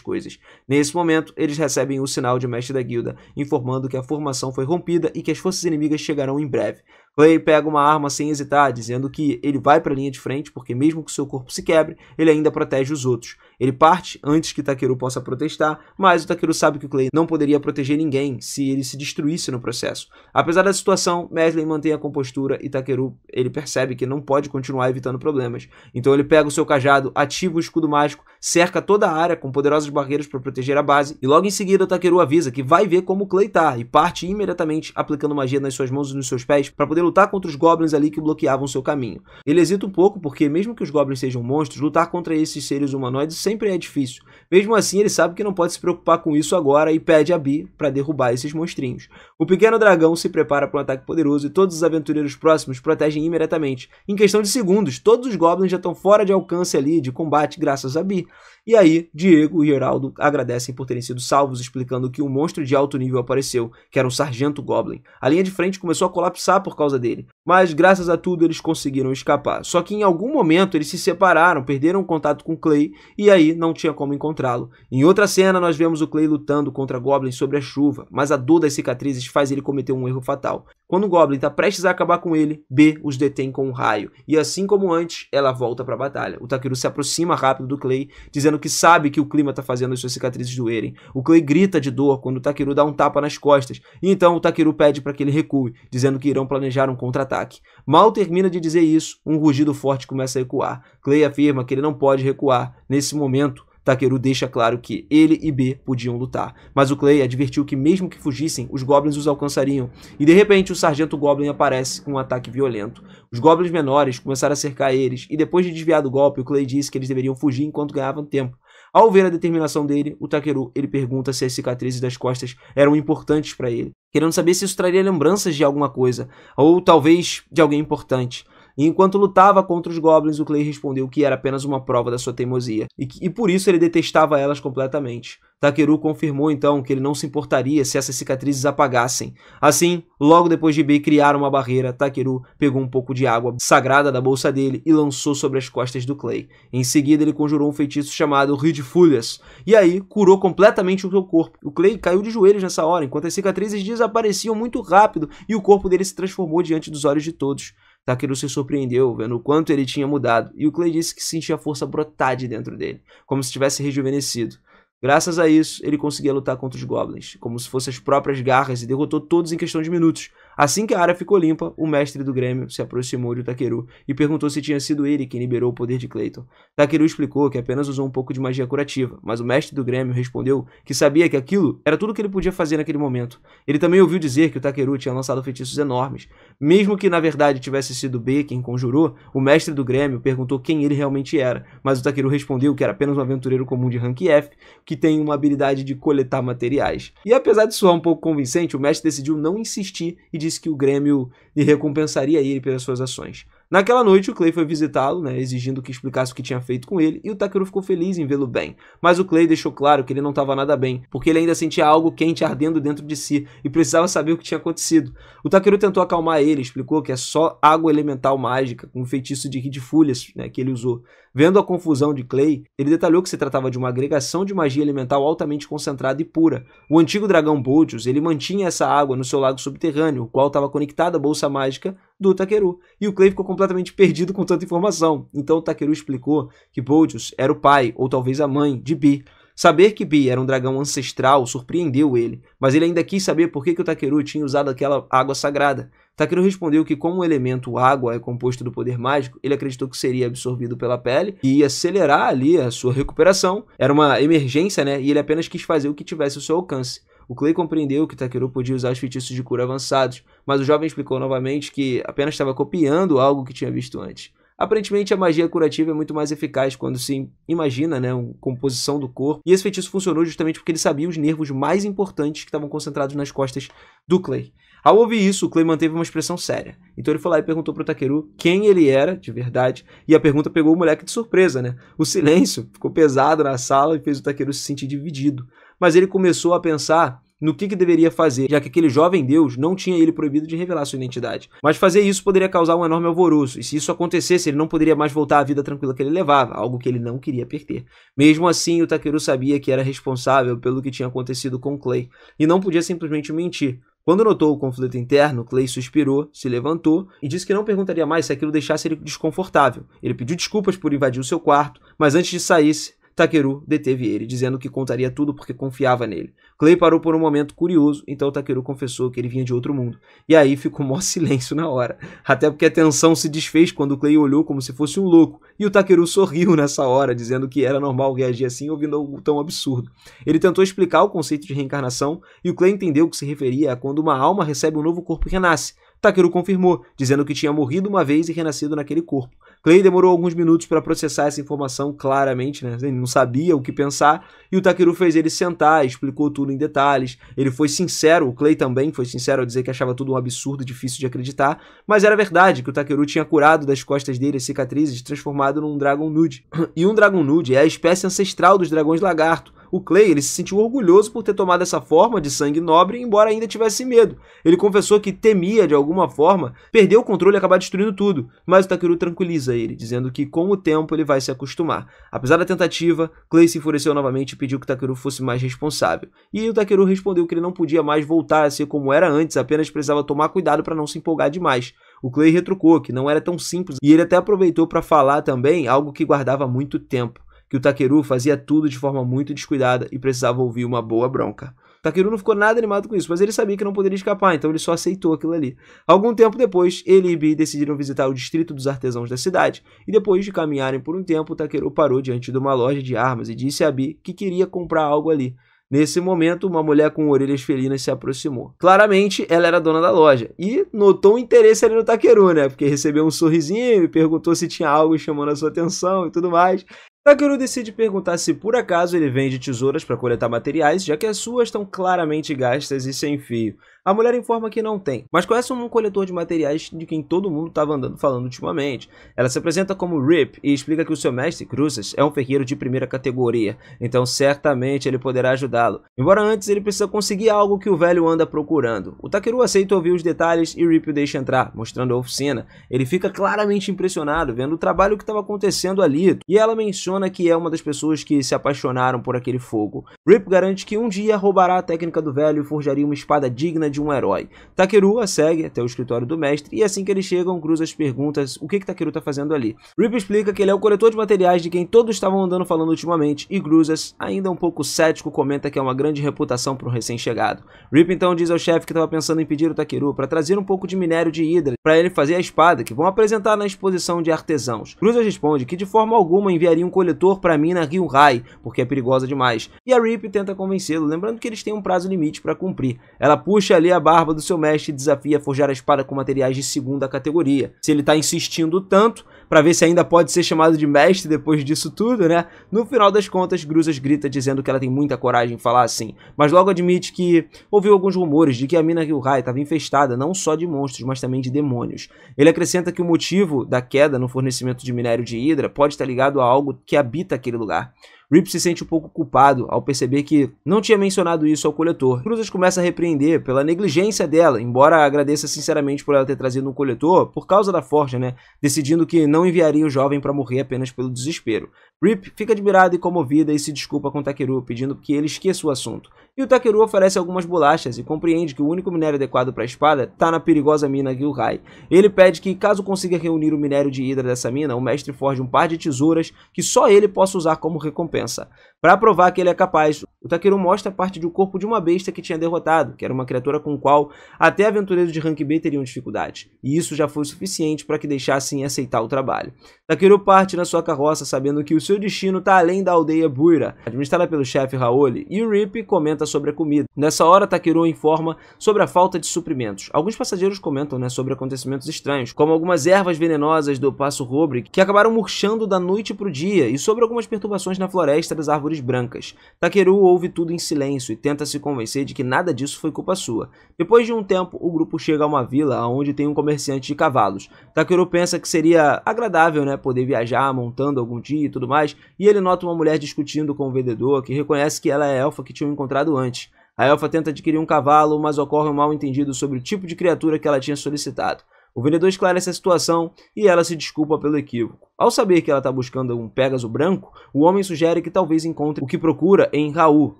coisas. Nesse momento, eles recebem o sinal de mestre da guilda, informando que a formação foi rompida e que as forças inimigas chegarão em breve. Clay pega uma arma sem hesitar, dizendo que ele vai para a linha de frente porque mesmo que seu corpo se quebre, ele ainda protege os outros. Ele parte antes que Takeru possa protestar, mas o Takeru sabe que o Clay não poderia proteger ninguém se ele se destruísse no processo. Apesar da situação, Meshley mantém a compostura e Takeru ele percebe que não pode continuar evitando problemas. Então ele pega o seu cajado, ativa o escudo mágico, cerca toda a área com poderosas barreiras para proteger a base e logo em seguida o Takeru avisa que vai ver como o Clay tá e parte imediatamente aplicando magia nas suas mãos e nos seus pés para poder lutar contra os goblins ali que bloqueavam seu caminho. Ele hesita um pouco porque mesmo que os goblins sejam monstros, lutar contra esses seres humanoides sempre é difícil. Mesmo assim, ele sabe que não pode se preocupar com isso agora e pede a Bee para derrubar esses monstrinhos. O pequeno dragão se prepara para um ataque poderoso e todos os aventureiros próximos protegem imediatamente. Em questão de segundos, todos os goblins já estão fora de alcance ali de combate graças a Bee. E aí, Diego e Geraldo agradecem por terem sido salvos, explicando que um monstro de alto nível apareceu, que era um sargento goblin. A linha de frente começou a colapsar por causa dele, mas graças a tudo eles conseguiram escapar. Só que em algum momento eles se separaram, perderam o contato com Clay e aí não tinha como encontrá-lo. Em outra cena nós vemos o Clay lutando contra goblins sobre a chuva, mas a dor das cicatrizes faz ele cometer um erro fatal. Quando o goblin está prestes a acabar com ele, B os detém com um raio, e assim como antes, ela volta para a batalha. O Takeru se aproxima rápido do Clay, dizendo que sabe que o clima está fazendo as suas cicatrizes doerem. O Clay grita de dor quando o Takeru dá um tapa nas costas, e então o Takeru pede para que ele recue, dizendo que irão planejar um contra-ataque. Mal termina de dizer isso, um rugido forte começa a ecoar. Clay afirma que ele não pode recuar. Nesse momento, Takeru deixa claro que ele e B podiam lutar, mas o Clay advertiu que mesmo que fugissem, os goblins os alcançariam, e de repente o sargento goblin aparece com um ataque violento. Os goblins menores começaram a cercar eles, e depois de desviar do golpe, o Clay disse que eles deveriam fugir enquanto ganhavam tempo. Ao ver a determinação dele, o Takeru ele pergunta se as cicatrizes das costas eram importantes para ele, querendo saber se isso traria lembranças de alguma coisa, ou talvez de alguém importante. E enquanto lutava contra os goblins, o Clay respondeu que era apenas uma prova da sua teimosia, e por isso ele detestava elas completamente. Takeru confirmou então que ele não se importaria se essas cicatrizes apagassem. Assim, logo depois de B criar uma barreira, Takeru pegou um pouco de água sagrada da bolsa dele e lançou sobre as costas do Clay. Em seguida, ele conjurou um feitiço chamado Rid Fúlias, e aí curou completamente o seu corpo. O Clay caiu de joelhos nessa hora, enquanto as cicatrizes desapareciam muito rápido e o corpo dele se transformou diante dos olhos de todos. Takeru se surpreendeu, vendo o quanto ele tinha mudado, e o Clay disse que sentia a força brotar de dentro dele, como se tivesse rejuvenescido. Graças a isso, ele conseguia lutar contra os goblins, como se fossem as próprias garras, e derrotou todos em questão de minutos. Assim que a área ficou limpa, o mestre do Grêmio se aproximou de Takeru e perguntou se tinha sido ele quem liberou o poder de Clayton. Takeru explicou que apenas usou um pouco de magia curativa, mas o mestre do Grêmio respondeu que sabia que aquilo era tudo que ele podia fazer naquele momento. Ele também ouviu dizer que o Takeru tinha lançado feitiços enormes. Mesmo que na verdade tivesse sido B quem conjurou, o mestre do Grêmio perguntou quem ele realmente era, mas o Takeru respondeu que era apenas um aventureiro comum de rank F, que tem uma habilidade de coletar materiais. E apesar de soar um pouco convincente, o mestre decidiu não insistir e disse que o Grêmio lhe recompensaria ele pelas suas ações. Naquela noite, o Clay foi visitá-lo, né, exigindo que explicasse o que tinha feito com ele, e o Takeru ficou feliz em vê-lo bem. Mas o Clay deixou claro que ele não estava nada bem, porque ele ainda sentia algo quente ardendo dentro de si e precisava saber o que tinha acontecido. O Takeru tentou acalmar ele, explicou que é só água elemental mágica, com um feitiço de rir de folhas, né, que ele usou. Vendo a confusão de Clay, ele detalhou que se tratava de uma agregação de magia elemental altamente concentrada e pura. O antigo dragão Boltius, ele mantinha essa água no seu lago subterrâneo, o qual estava conectado à bolsa mágica do Takeru. E o Clay ficou completamente perdido com tanta informação. Então o Takeru explicou que Boltius era o pai, ou talvez a mãe, de Bi. Saber que Bi era um dragão ancestral surpreendeu ele, mas ele ainda quis saber por que o Takeru tinha usado aquela água sagrada. Takeru respondeu que como o elemento água é composto do poder mágico, ele acreditou que seria absorvido pela pele e ia acelerar ali a sua recuperação. Era uma emergência, né? E ele apenas quis fazer o que tivesse ao seu alcance. O Clay compreendeu que Takeru podia usar os feitiços de cura avançados, mas o jovem explicou novamente que apenas estava copiando algo que tinha visto antes. Aparentemente, a magia curativa é muito mais eficaz quando se imagina, né, uma composição do corpo. E esse feitiço funcionou justamente porque ele sabia os nervos mais importantes que estavam concentrados nas costas do Clay. Ao ouvir isso, o Clay manteve uma expressão séria. Então ele foi lá e perguntou pro Takeru quem ele era, de verdade, e a pergunta pegou o moleque de surpresa, né? O silêncio ficou pesado na sala e fez o Takeru se sentir dividido. Mas ele começou a pensar no que deveria fazer, já que aquele jovem deus não tinha ele proibido de revelar sua identidade. Mas fazer isso poderia causar um enorme alvoroço, e se isso acontecesse, ele não poderia mais voltar à vida tranquila que ele levava, algo que ele não queria perder. Mesmo assim, o Takeru sabia que era responsável pelo que tinha acontecido com Clay, e não podia simplesmente mentir. Quando notou o conflito interno, Clay suspirou, se levantou e disse que não perguntaria mais se aquilo deixasse ele desconfortável. Ele pediu desculpas por invadir o seu quarto, mas antes de sair, Takeru deteve ele, dizendo que contaria tudo porque confiava nele. Clay parou por um momento curioso, então Takeru confessou que ele vinha de outro mundo. E aí ficou maior silêncio na hora. Até porque a tensão se desfez quando Clay olhou como se fosse um louco. E o Takeru sorriu nessa hora, dizendo que era normal reagir assim ouvindo algo tão absurdo. Ele tentou explicar o conceito de reencarnação e o Clay entendeu que se referia a quando uma alma recebe um novo corpo e renasce. Takeru confirmou, dizendo que tinha morrido uma vez e renascido naquele corpo. Clay demorou alguns minutos para processar essa informação claramente, né? Ele não sabia o que pensar, e o Takeru fez ele sentar, explicou tudo em detalhes. Ele foi sincero, o Clay também foi sincero ao dizer que achava tudo um absurdo, difícil de acreditar, mas era verdade que o Takeru tinha curado das costas dele as cicatrizes, transformado num Dragon Nude. E um Dragon Nude é a espécie ancestral dos dragões lagarto. O Clay, ele se sentiu orgulhoso por ter tomado essa forma de sangue nobre, embora ainda tivesse medo. Ele confessou que temia, de alguma forma, perder o controle e acabar destruindo tudo. Mas o Takeru tranquiliza ele, dizendo que com o tempo ele vai se acostumar. Apesar da tentativa, Clay se enfureceu novamente e pediu que o Takeru fosse mais responsável. E o Takeru respondeu que ele não podia mais voltar a ser como era antes, apenas precisava tomar cuidado para não se empolgar demais. O Clay retrucou que não era tão simples, e ele até aproveitou para falar também algo que guardava muito tempo, que o Takeru fazia tudo de forma muito descuidada e precisava ouvir uma boa bronca. O Takeru não ficou nada animado com isso, mas ele sabia que não poderia escapar, então ele só aceitou aquilo ali. Algum tempo depois, ele e Bi decidiram visitar o distrito dos artesãos da cidade, e depois de caminharem por um tempo, o Takeru parou diante de uma loja de armas e disse a Bi que queria comprar algo ali. Nesse momento, uma mulher com orelhas felinas se aproximou. Claramente, ela era a dona da loja e notou um interesse ali no Takeru, né? Porque recebeu um sorrisinho e perguntou se tinha algo chamando a sua atenção e tudo mais. Takeru decide perguntar se por acaso ele vende tesouras para coletar materiais, já que as suas estão claramente gastas e sem fio. A mulher informa que não tem, mas conhece um coletor de materiais de quem todo mundo estava andando falando ultimamente. Ela se apresenta como Rip e explica que o seu mestre, Cruzes, é um ferreiro de primeira categoria, então certamente ele poderá ajudá-lo. Embora antes ele precisa conseguir algo que o velho anda procurando. O Takeru aceita ouvir os detalhes e Rip o deixa entrar, mostrando a oficina. Ele fica claramente impressionado vendo o trabalho que estava acontecendo ali, e ela menciona que é uma das pessoas que se apaixonaram por aquele fogo. Rip garante que um dia roubará a técnica do velho e forjaria uma espada digna de um herói. Takeru a segue até o escritório do mestre e assim que eles chegam, Cruzes pergunta o que Takeru está fazendo ali. Rip explica que ele é o coletor de materiais de quem todos estavam andando falando ultimamente e Cruzes, ainda um pouco cético, comenta que é uma grande reputação para um recém-chegado. Rip então diz ao chefe que estava pensando em pedir o Takeru para trazer um pouco de minério de hidra para ele fazer a espada que vão apresentar na exposição de artesãos. Cruzes responde que de forma alguma enviaria um coletor pra mina Ryuhai, porque é perigosa demais. E a Rip tenta convencê-lo, lembrando que eles têm um prazo limite pra cumprir. Ela puxa ali a barba do seu mestre e desafia a forjar a espada com materiais de segunda categoria. Se ele tá insistindo tanto, pra ver se ainda pode ser chamado de mestre depois disso tudo, né? No final das contas, Gruzas grita dizendo que ela tem muita coragem em falar assim, mas logo admite que ouviu alguns rumores de que a mina Ryuhai estava infestada não só de monstros, mas também de demônios. Ele acrescenta que o motivo da queda no fornecimento de minério de Hydra pode estar ligado a algo que habita aquele lugar. Rip se sente um pouco culpado ao perceber que não tinha mencionado isso ao coletor. Gruzas começa a repreender pela negligência dela, embora agradeça sinceramente por ela ter trazido um coletor por causa da Forja, né? Decidindo que não enviaria o jovem para morrer apenas pelo desespero. Rip fica admirada e comovida e se desculpa com Takeru, pedindo que ele esqueça o assunto. E o Takeru oferece algumas bolachas e compreende que o único minério adequado para a espada está na perigosa mina Ryuhai. Ele pede que, caso consiga reunir o minério de Hydra dessa mina, o mestre forje um par de tesouras que só ele possa usar como recompensa. Para provar que ele é capaz, o Takeru mostra parte do corpo de uma besta que tinha derrotado, que era uma criatura com a qual até aventureiros de rank B teriam dificuldade. E isso já foi suficiente para que deixassem aceitar o trabalho. Takeru parte na sua carroça sabendo que o seu destino está além da aldeia Buira, administrada pelo chefe Raoli, e o Rip comenta sobre a comida. Nessa hora, Takeru informa sobre a falta de suprimentos. Alguns passageiros comentam, né, sobre acontecimentos estranhos, como algumas ervas venenosas do Passo Robre que acabaram murchando da noite para o dia, e sobre algumas perturbações na floresta das árvores brancas. Takeru ouve tudo em silêncio e tenta se convencer de que nada disso foi culpa sua. Depois de um tempo, o grupo chega a uma vila onde tem um comerciante de cavalos. Takeru pensa que seria agradável, né, poder viajar montando algum dia e tudo mais, e ele nota uma mulher discutindo com o vendedor, que reconhece que ela é a elfa que tinham encontrado antes. A elfa tenta adquirir um cavalo, mas ocorre um mal-entendido sobre o tipo de criatura que ela tinha solicitado. O vendedor esclarece a situação e ela se desculpa pelo equívoco. Ao saber que ela está buscando um Pégaso branco, o homem sugere que talvez encontre o que procura em Raul,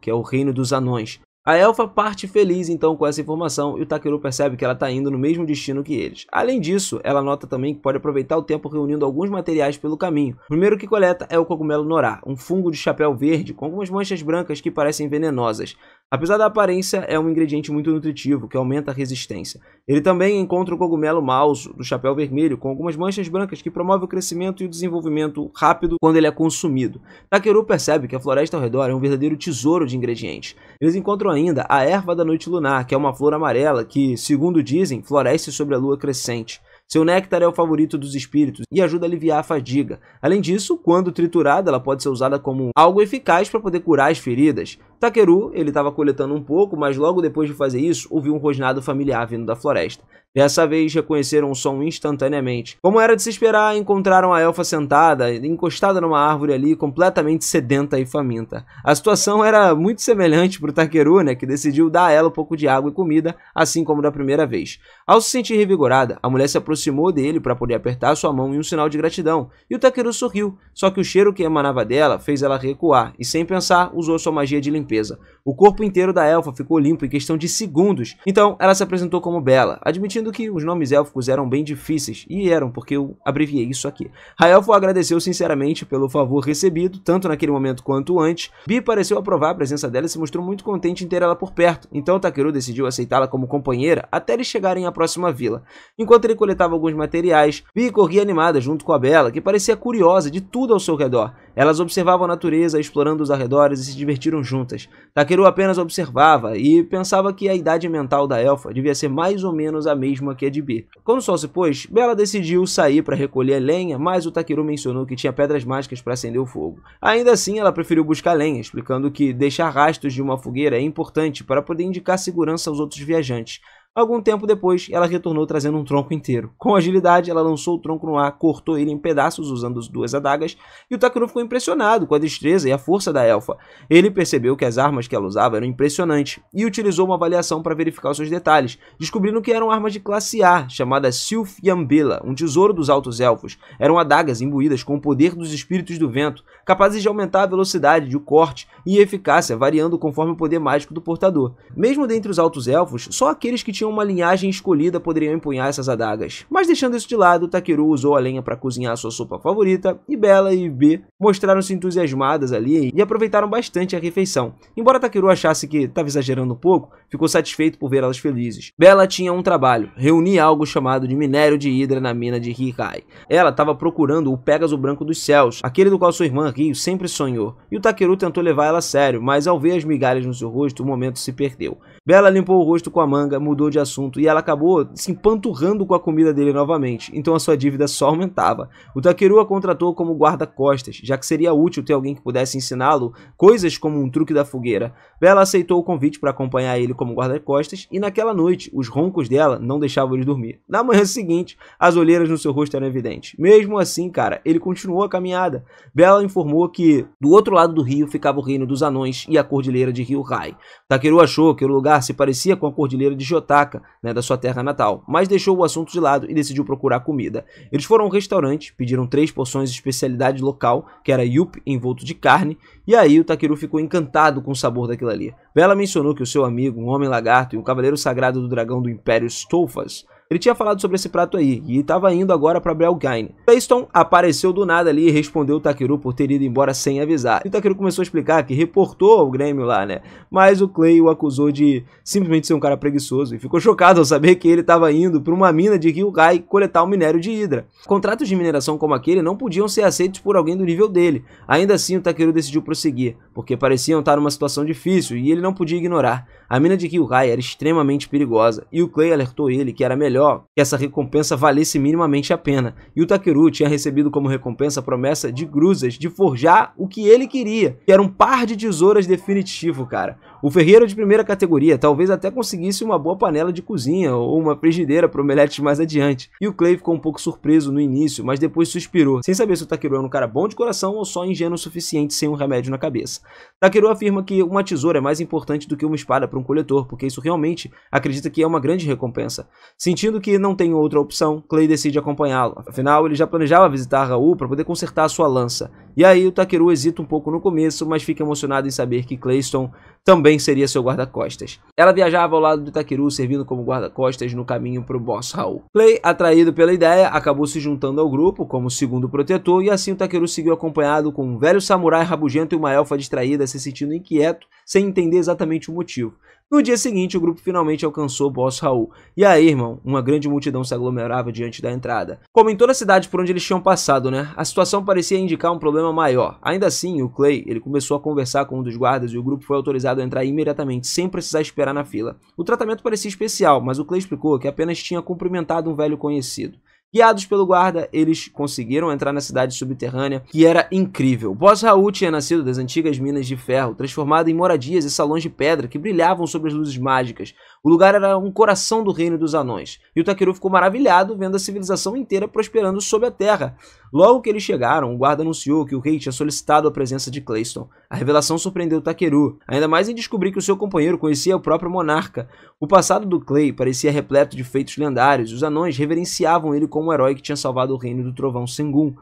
que é o reino dos anões. A elfa parte feliz então com essa informação e o Takeru percebe que ela está indo no mesmo destino que eles. Além disso, ela nota também que pode aproveitar o tempo reunindo alguns materiais pelo caminho. O primeiro que coleta é o cogumelo Norá, um fungo de chapéu verde com algumas manchas brancas que parecem venenosas. Apesar da aparência, é um ingrediente muito nutritivo que aumenta a resistência. Ele também encontra o cogumelo Mauso, do chapéu vermelho, com algumas manchas brancas que promove o crescimento e o desenvolvimento rápido quando ele é consumido. Takeru percebe que a floresta ao redor é um verdadeiro tesouro de ingredientes. Eles encontram ainda a erva da noite lunar, que é uma flor amarela que, segundo dizem, floresce sobre a lua crescente. Seu néctar é o favorito dos espíritos e ajuda a aliviar a fadiga. Além disso, quando triturada, ela pode ser usada como algo eficaz para poder curar as feridas. Takeru, ele estava coletando um pouco, mas logo depois de fazer isso, ouviu um rosnado familiar vindo da floresta. Dessa vez, reconheceram o som instantaneamente. Como era de se esperar, encontraram a elfa sentada, encostada numa árvore ali, completamente sedenta e faminta. A situação era muito semelhante para o Takeru, né, que decidiu dar a ela um pouco de água e comida, assim como da primeira vez. Ao se sentir revigorada, a mulher se aproximou dele para poder apertar sua mão em um sinal de gratidão, e o Takeru sorriu, só que o cheiro que emanava dela fez ela recuar, e sem pensar, usou sua magia de limpeza. O corpo inteiro da elfa ficou limpo em questão de segundos, então ela se apresentou como Bela, admitindo que os nomes élficos eram bem difíceis, e eram porque eu abreviei isso aqui. A elfa agradeceu sinceramente pelo favor recebido, tanto naquele momento quanto antes. Bi pareceu aprovar a presença dela e se mostrou muito contente em ter ela por perto, então Takeru decidiu aceitá-la como companheira até eles chegarem à próxima vila. Enquanto ele coletava alguns materiais, Bi corria animada junto com a Bela, que parecia curiosa de tudo ao seu redor. Elas observavam a natureza, explorando os arredores e se divertiram juntas. Takeru apenas observava e pensava que a idade mental da elfa devia ser mais ou menos a mesma que a de Bi. Quando o sol se pôs, Bela decidiu sair para recolher lenha, mas o Takeru mencionou que tinha pedras mágicas para acender o fogo. Ainda assim, ela preferiu buscar lenha, explicando que deixar rastros de uma fogueira é importante para poder indicar segurança aos outros viajantes. Algum tempo depois, ela retornou trazendo um tronco inteiro. Com agilidade, ela lançou o tronco no ar, cortou ele em pedaços usando as duas adagas, e o Takeru ficou impressionado com a destreza e a força da elfa. Ele percebeu que as armas que ela usava eram impressionantes, e utilizou uma avaliação para verificar os seus detalhes, descobrindo que eram armas de classe A, chamadas Sylph Yambela, um tesouro dos altos elfos. Eram adagas imbuídas com o poder dos espíritos do vento, capazes de aumentar a velocidade de corte e eficácia, variando conforme o poder mágico do portador. Mesmo dentre os altos elfos, só aqueles que tinham tinham uma linhagem escolhida poderiam empunhar essas adagas. Mas deixando isso de lado, Takeru usou a lenha para cozinhar a sua sopa favorita, e Bella e B mostraram-se entusiasmadas ali e aproveitaram bastante a refeição. Embora Takeru achasse que estava exagerando um pouco, ficou satisfeito por ver elas felizes. Bella tinha um trabalho, reunir algo chamado de minério de hidra na mina de Hikai. Ela estava procurando o Pégaso branco dos céus, aquele do qual sua irmã Ryo sempre sonhou, e o Takeru tentou levar ela a sério, mas ao ver as migalhas no seu rosto, o momento se perdeu. Bella limpou o rosto com a manga, mudou de assunto e ela acabou se empanturrando com a comida dele novamente, então a sua dívida só aumentava. O Takeru a contratou como guarda-costas, já que seria útil ter alguém que pudesse ensiná-lo coisas como um truque da fogueira. Bella aceitou o convite para acompanhar ele como guarda-costas e naquela noite os roncos dela não deixavam ele dormir. Na manhã seguinte, as olheiras no seu rosto eram evidentes. Mesmo assim, cara, ele continuou a caminhada. Bella informou que do outro lado do rio ficava o reino dos anões e a cordilheira de Ryuhai. Takeru achou que o lugar se parecia com a cordilheira de Jotaka, né, da sua terra natal, mas deixou o assunto de lado e decidiu procurar comida. Eles foram a um restaurante, pediram 3 porções de especialidade local, que era yup envolto de carne, e aí o Takeru ficou encantado com o sabor daquilo ali. Bella mencionou que o seu amigo, um homem lagarto e um cavaleiro sagrado do dragão do Império Stolfas, ele tinha falado sobre esse prato aí, e estava indo agora para Belgain. Clayston apareceu do nada ali e respondeu o Takeru por ter ido embora sem avisar. E o Takeru começou a explicar que reportou ao Grêmio lá, né? Mas o Clay o acusou de simplesmente ser um cara preguiçoso e ficou chocado ao saber que ele estava indo para uma mina de Ryuhai coletar o minério de hidra. Contratos de mineração como aquele não podiam ser aceitos por alguém do nível dele. Ainda assim, o Takeru decidiu prosseguir, porque pareciam estar numa situação difícil e ele não podia ignorar. A mina de Ryuhai era extremamente perigosa e o Clay alertou ele que era melhor que essa recompensa valesse minimamente a pena. E o Takeru tinha recebido como recompensa a promessa de Gruzas de forjar o que ele queria, que era um par de tesouras definitivo, cara. O ferreiro de primeira categoria talvez até conseguisse uma boa panela de cozinha ou uma frigideira para omeletes mais adiante. E o Clay ficou um pouco surpreso no início, mas depois suspirou, sem saber se o Takeru era um cara bom de coração ou só ingênuo o suficiente sem um remédio na cabeça. Takeru afirma que uma tesoura é mais importante do que uma espada para um coletor, porque isso realmente acredita que é uma grande recompensa. Sentindo que não tem outra opção, Clay decide acompanhá-lo. Afinal, ele já planejava visitar Raul para poder consertar a sua lança. E aí o Takeru hesita um pouco no começo, mas fica emocionado em saber que Clayston também seria seu guarda-costas. Ela viajava ao lado do Takeru, servindo como guarda-costas no caminho para o boss Raul. Clay, atraído pela ideia, acabou se juntando ao grupo como segundo protetor, e assim o Takeru seguiu acompanhado com um velho samurai rabugento e uma elfa distraída se sentindo inquieto, sem entender exatamente o motivo. No dia seguinte, o grupo finalmente alcançou o boss Raul. E aí, irmão, uma grande multidão se aglomerava diante da entrada. Como em toda a cidade por onde eles tinham passado, né? A situação parecia indicar um problema maior. Ainda assim, o Clay, ele começou a conversar com um dos guardas e o grupo foi autorizado a entrar imediatamente, sem precisar esperar na fila. O tratamento parecia especial, mas o Clay explicou que apenas tinha cumprimentado um velho conhecido. Guiados pelo guarda, eles conseguiram entrar na cidade subterrânea, que era incrível. Boss Raul tinha nascido das antigas minas de ferro, transformado em moradias e salões de pedra que brilhavam sob as luzes mágicas. O lugar era um coração do reino dos anões, e o Takeru ficou maravilhado vendo a civilização inteira prosperando sob a terra. Logo que eles chegaram, o guarda anunciou que o rei tinha solicitado a presença de Clayston. A revelação surpreendeu Takeru, ainda mais em descobrir que o seu companheiro conhecia o próprio monarca. O passado do Clay parecia repleto de feitos lendários, e os anões reverenciavam ele como um herói que tinha salvado o reino do trovão Sengun.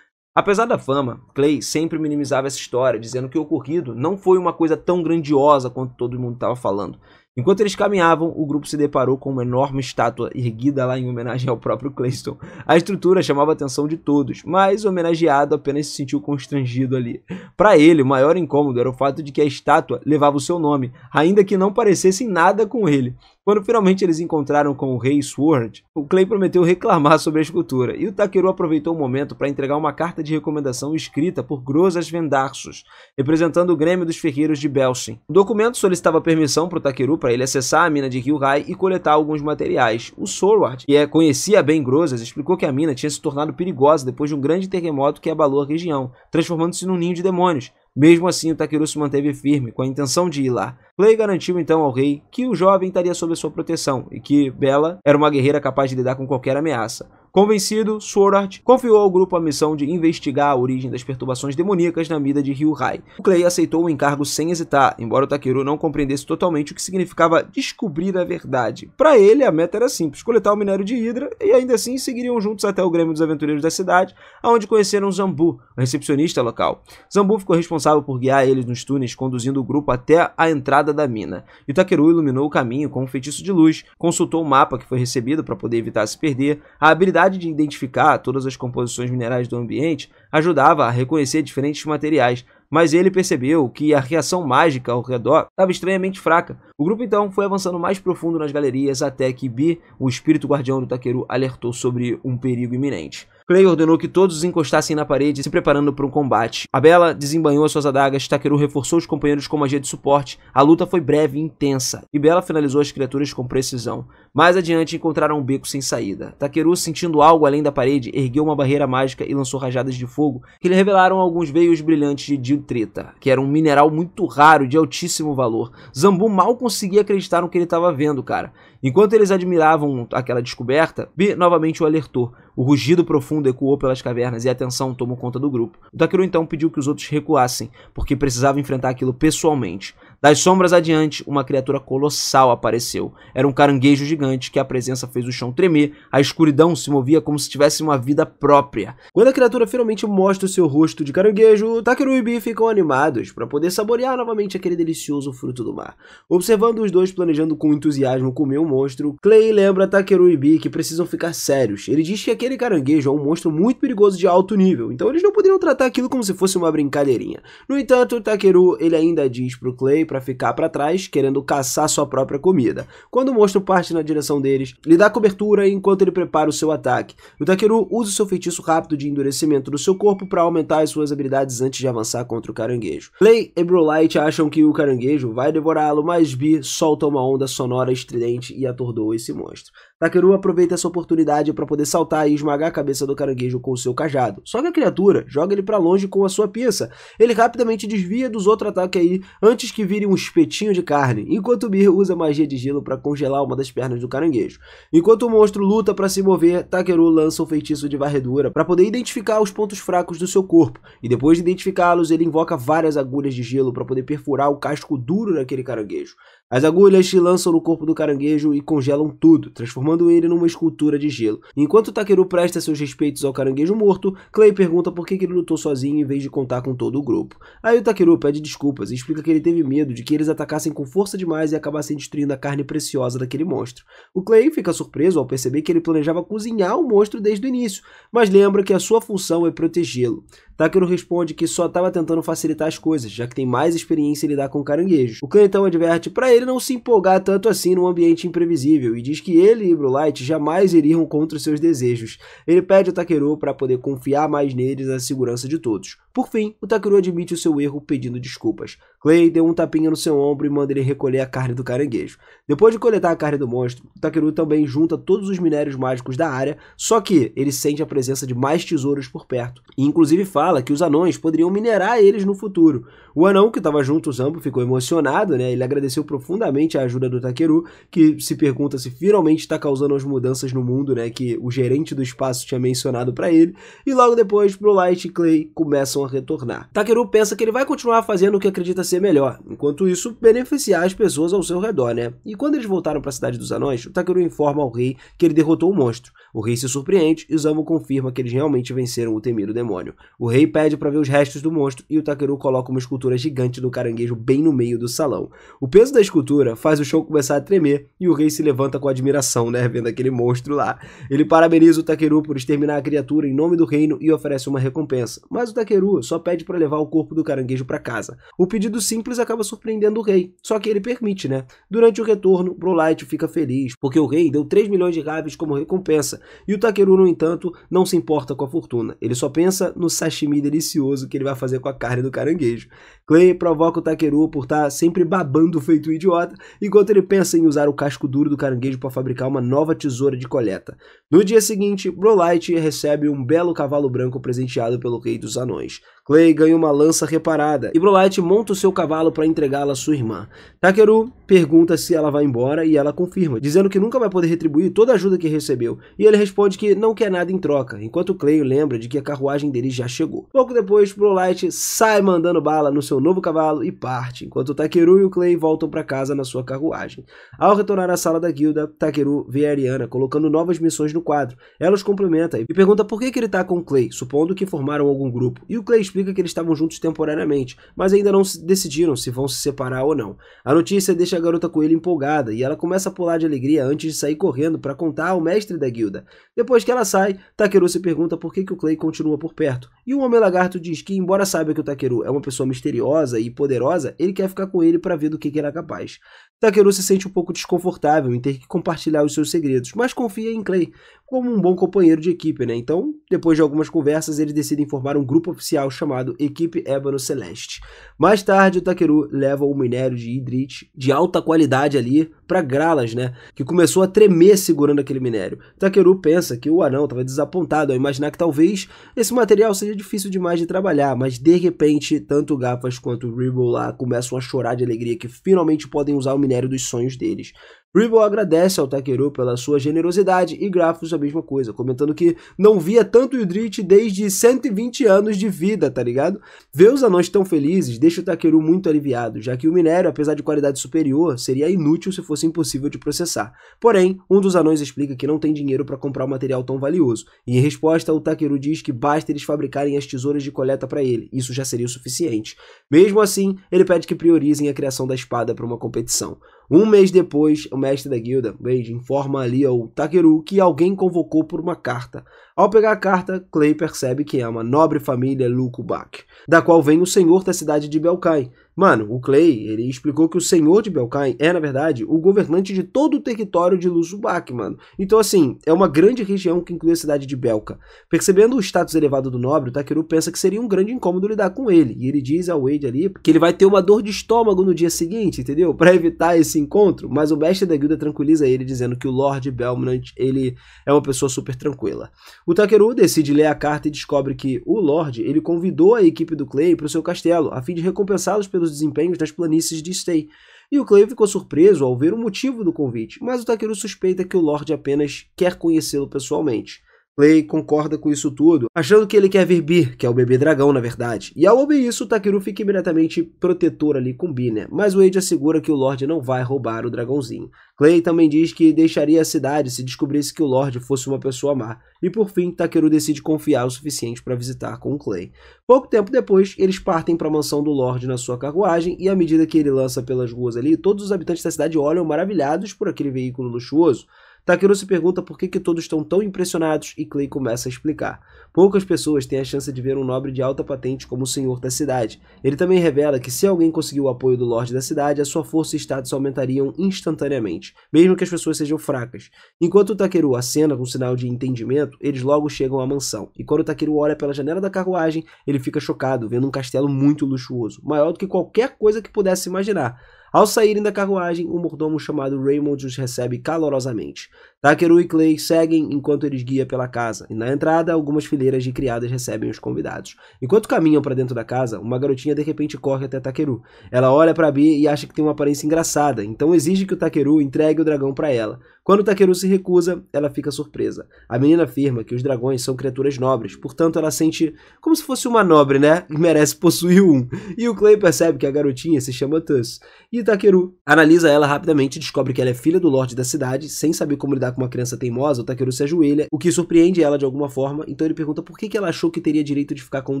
Apesar da fama, Clay sempre minimizava essa história, dizendo que o ocorrido não foi uma coisa tão grandiosa quanto todo mundo estava falando. Enquanto eles caminhavam, o grupo se deparou com uma enorme estátua erguida lá em homenagem ao próprio Clayston. A estrutura chamava a atenção de todos, mas o homenageado apenas se sentiu constrangido ali. Para ele, o maior incômodo era o fato de que a estátua levava o seu nome, ainda que não parecesse em nada com ele. Quando finalmente eles encontraram com o rei Sword, o Clay prometeu reclamar sobre a escultura, e o Takeru aproveitou o momento para entregar uma carta de recomendação escrita por Grozas Vendarços, representando o Grêmio dos Ferreiros de Belsen. O documento solicitava permissão para o Takeru para ele acessar a mina de Ryuhai e coletar alguns materiais. O Sword, que conhecia bem Grozas, explicou que a mina tinha se tornado perigosa depois de um grande terremoto que abalou a região, transformando-se num ninho de demônios. Mesmo assim, o Takeru se manteve firme, com a intenção de ir lá. Clay garantiu então ao rei que o jovem estaria sob sua proteção e que Bella era uma guerreira capaz de lidar com qualquer ameaça. Convencido, Sword confiou ao grupo a missão de investigar a origem das perturbações demoníacas na vida de Ryuhei. O Clay aceitou o encargo sem hesitar, embora o Takeru não compreendesse totalmente o que significava descobrir a verdade. Para ele, a meta era simples, coletar o minério de Hydra e ainda assim seguiriam juntos até o Grêmio dos Aventureiros da cidade, onde conheceram Zambu, o recepcionista local. Zambu ficou responsável por guiar eles nos túneis, conduzindo o grupo até a entrada da mina. E o Takeru iluminou o caminho com um feitiço de luz, consultou o mapa que foi recebido para poder evitar se perder. A habilidade de identificar todas as composições minerais do ambiente ajudava a reconhecer diferentes materiais, mas ele percebeu que a reação mágica ao redor estava estranhamente fraca. O grupo então foi avançando mais profundo nas galerias até que Bi, o espírito guardião do Takeru, alertou sobre um perigo iminente. Clay ordenou que todos encostassem na parede, se preparando para um combate. A Bella desembanhou suas adagas, Takeru reforçou os companheiros com magia de suporte. A luta foi breve e intensa, e Bella finalizou as criaturas com precisão. Mais adiante encontraram um beco sem saída. Takeru, sentindo algo além da parede, ergueu uma barreira mágica e lançou rajadas de fogo, que lhe revelaram alguns veios brilhantes de Diltrita, que era um mineral muito raro e de altíssimo valor. Zambu mal conseguia acreditar no que ele estava vendo, cara. Enquanto eles admiravam aquela descoberta, Bi novamente o alertou. O rugido profundo ecoou pelas cavernas e a tensão tomou conta do grupo. O Takeru então pediu que os outros recuassem, porque precisava enfrentar aquilo pessoalmente. Das sombras adiante, uma criatura colossal apareceu. Era um caranguejo gigante que a presença fez o chão tremer, a escuridão se movia como se tivesse uma vida própria. Quando a criatura finalmente mostra o seu rosto de caranguejo, Takeru e Bi ficam animados para poder saborear novamente aquele delicioso fruto do mar. Observando os dois planejando com entusiasmo comer o monstro, Clay lembra Takeru e Bi que precisam ficar sérios. Ele diz que aquele caranguejo é um monstro muito perigoso de alto nível, então eles não poderiam tratar aquilo como se fosse uma brincadeirinha. No entanto, Takeru ele ainda diz pro Clay para ficar para trás, querendo caçar sua própria comida. Quando o monstro parte na direção deles, lhe dá cobertura enquanto ele prepara o seu ataque. O Takeru usa o seu feitiço rápido de endurecimento do seu corpo para aumentar as suas habilidades antes de avançar contra o caranguejo. Clay e Brolight acham que o caranguejo vai devorá-lo, mas Bi solta uma onda sonora estridente e atordoa esse monstro. Takeru aproveita essa oportunidade para poder saltar e esmagar a cabeça do caranguejo com o seu cajado. Só que a criatura joga ele para longe com a sua pinça. Ele rapidamente desvia dos outros ataques aí, antes que vire um espetinho de carne, enquanto Bir usa magia de gelo para congelar uma das pernas do caranguejo. Enquanto o monstro luta para se mover, Takeru lança um feitiço de varredura para poder identificar os pontos fracos do seu corpo, e depois de identificá-los, ele invoca várias agulhas de gelo para poder perfurar o casco duro daquele caranguejo. As agulhas se lançam no corpo do caranguejo e congelam tudo, transformando ele numa escultura de gelo. Enquanto Takeru presta seus respeitos ao caranguejo morto, Clay pergunta por que ele lutou sozinho em vez de contar com todo o grupo. Aí o Takeru pede desculpas e explica que ele teve medo de que eles atacassem com força demais e acabassem destruindo a carne preciosa daquele monstro. O Clay fica surpreso ao perceber que ele planejava cozinhar o monstro desde o início, mas lembra que a sua função é protegê-lo. Takeru responde que só estava tentando facilitar as coisas, já que tem mais experiência em lidar com caranguejos. O Clay então adverte para ele não se empolgar tanto assim num ambiente imprevisível e diz que ele e Brolight jamais iriam contra os seus desejos. Ele pede ao Takeru para poder confiar mais neles na segurança de todos. Por fim, o Takeru admite o seu erro pedindo desculpas. Clay deu um tapinha no seu ombro e manda ele recolher a carne do caranguejo. Depois de coletar a carne do monstro, o Takeru também junta todos os minérios mágicos da área, só que ele sente a presença de mais tesouros por perto. E inclusive fala que os anões poderiam minerar eles no futuro. O anão que estava junto ao Zambu ficou emocionado, né? Ele agradeceu profundamente a ajuda do Takeru, que se pergunta se finalmente está causando as mudanças no mundo, né? Que o gerente do espaço tinha mencionado para ele. E logo depois, Brolight e Clay começam a retornar. Takeru pensa que ele vai continuar fazendo o que acredita ser melhor, enquanto isso beneficiar as pessoas ao seu redor, né? E quando eles voltaram para a cidade dos anões, o Takeru informa ao rei que ele derrotou o monstro. O rei se surpreende e o Zambu confirma que eles realmente venceram o temido demônio. O rei pede para ver os restos do monstro e o Takeru coloca uma escultura gigante do caranguejo bem no meio do salão. O peso da escultura faz o chão começar a tremer e o rei se levanta com admiração, né, vendo aquele monstro lá. Ele parabeniza o Takeru por exterminar a criatura em nome do reino e oferece uma recompensa, mas o Takeru só pede para levar o corpo do caranguejo para casa. O pedido simples acaba surpreendendo o rei, só que ele permite, né? Durante o retorno, Brolight fica feliz, porque o rei deu 3 milhões de raves como recompensa, e o Takeru, no entanto, não se importa com a fortuna. Ele só pensa no sashimi delicioso que ele vai fazer com a carne do caranguejo. Clay provoca o Takeru por estar sempre babando feito um idiota, enquanto ele pensa em usar o casco duro do caranguejo para fabricar uma nova tesoura de coleta. No dia seguinte, Brolight recebe um belo cavalo branco presenteado pelo rei dos anões. Clay ganha uma lança reparada e Brolight monta o seu cavalo para entregá-la à sua irmã. Takeru pergunta se ela vai embora e ela confirma, dizendo que nunca vai poder retribuir toda a ajuda que recebeu, e ele responde que não quer nada em troca, enquanto Clay lembra de que a carruagem dele já chegou. Pouco depois, Brolight sai mandando bala no seu novo cavalo e parte, enquanto Takeru e o Clay voltam para casa na sua carruagem. Ao retornar à sala da guilda, Takeru vê a Ariana colocando novas missões no quadro. Ela os complementa e pergunta por que ele tá com o Clay, supondo que formaram algum grupo, e o Clay explica que eles estavam juntos temporariamente, mas ainda não decidiram se vão se separar ou não. A notícia deixa a garota coelho empolgada e ela começa a pular de alegria antes de sair correndo para contar ao mestre da guilda. Depois que ela sai, Takeru se pergunta por que o Clay continua por perto, e o Homem-Lagarto diz que, embora saiba que o Takeru é uma pessoa misteriosa e poderosa, ele quer ficar com ele para ver do que ele é capaz. Takeru se sente um pouco desconfortável em ter que compartilhar os seus segredos, mas confia em Clay como um bom companheiro de equipe, né? Então, depois de algumas conversas, eles decidem formar um grupo oficial chamado Equipe Ébano Celeste. Mais tarde, o Takeru leva o minério de Hydrite de alta qualidade ali para Gralas, né? Que começou a tremer segurando aquele minério. Takeru pensa que o anão estava desapontado ao imaginar que talvez esse material seja difícil demais de trabalhar, mas de repente, tanto o Gafas quanto o Ribble lá começam a chorar de alegria que finalmente podem usar o minério dos sonhos deles. Ribble agradece ao Takeru pela sua generosidade e Grafos a mesma coisa, comentando que não via tanto Hydrite desde 120 anos de vida, tá ligado? Ver os anões tão felizes deixa o Takeru muito aliviado, já que o minério, apesar de qualidade superior, seria inútil se fosse impossível de processar. Porém, um dos anões explica que não tem dinheiro para comprar um material tão valioso, e em resposta o Takeru diz que basta eles fabricarem as tesouras de coleta para ele, isso já seria o suficiente. Mesmo assim, ele pede que priorizem a criação da espada para uma competição. Um mês depois, o mestre da guilda, Wade, informa ali ao Takeru que alguém convocou por uma carta. Ao pegar a carta, Clay percebe que é uma nobre família Lukubak, da qual vem o senhor da cidade de Belkai. Mano, o Clay, ele explicou que o senhor de Belkai é, na verdade, o governante de todo o território de Luzubak, mano. Então, assim, é uma grande região que inclui a cidade de Belka. Percebendo o status elevado do nobre, o Takeru pensa que seria um grande incômodo lidar com ele. E ele diz ao Wade ali que ele vai ter uma dor de estômago no dia seguinte, entendeu? Pra evitar esse encontro. Mas o mestre da guilda tranquiliza ele, dizendo que o Lord Belmont, ele é uma pessoa super tranquila. O Takeru decide ler a carta e descobre que o Lord, ele convidou a equipe do Clay para o seu castelo, a fim de recompensá-los pelos desempenhos das planícies de Stay. E o Clay ficou surpreso ao ver o motivo do convite, mas o Takeru suspeita que o Lorde apenas quer conhecê-lo pessoalmente. Clay concorda com isso tudo, achando que ele quer ver Bir, que é o bebê dragão na verdade. E ao ouvir isso, o Takeru fica imediatamente protetor ali com Bir, né? Mas o Wade assegura que o Lorde não vai roubar o dragãozinho. Clay também diz que deixaria a cidade se descobrisse que o Lorde fosse uma pessoa má. E por fim, Takeru decide confiar o suficiente para visitar com o Clay. Pouco tempo depois, eles partem para a mansão do Lorde na sua carruagem e à medida que ele lança pelas ruas ali, todos os habitantes da cidade olham maravilhados por aquele veículo luxuoso. Takeru se pergunta por que todos estão tão impressionados e Clay começa a explicar. Poucas pessoas têm a chance de ver um nobre de alta patente como o senhor da cidade. Ele também revela que se alguém conseguir o apoio do Lorde da cidade, a sua força e status aumentariam instantaneamente, mesmo que as pessoas sejam fracas. Enquanto o Takeru acena com sinal de entendimento, eles logo chegam à mansão. E quando o Takeru olha pela janela da carruagem, ele fica chocado, vendo um castelo muito luxuoso, maior do que qualquer coisa que pudesse imaginar. Ao saírem da carruagem, um mordomo chamado Raymond os recebe calorosamente. Takeru e Clay seguem enquanto eles guiam pela casa, e na entrada, algumas fileiras de criadas recebem os convidados. Enquanto caminham para dentro da casa, uma garotinha de repente corre até Takeru. Ela olha para Bee e acha que tem uma aparência engraçada, então exige que o Takeru entregue o dragão para ela. Quando o Takeru se recusa, ela fica surpresa. A menina afirma que os dragões são criaturas nobres, portanto ela sente como se fosse uma nobre, né? E merece possuir um. E o Clay percebe que a garotinha se chama Tuss. E Takeru analisa ela rapidamente e descobre que ela é filha do Lorde da cidade. Sem saber como lidar com uma criança teimosa, o Takeru se ajoelha, o que surpreende ela de alguma forma, então ele pergunta por que ela achou que teria direito de ficar com o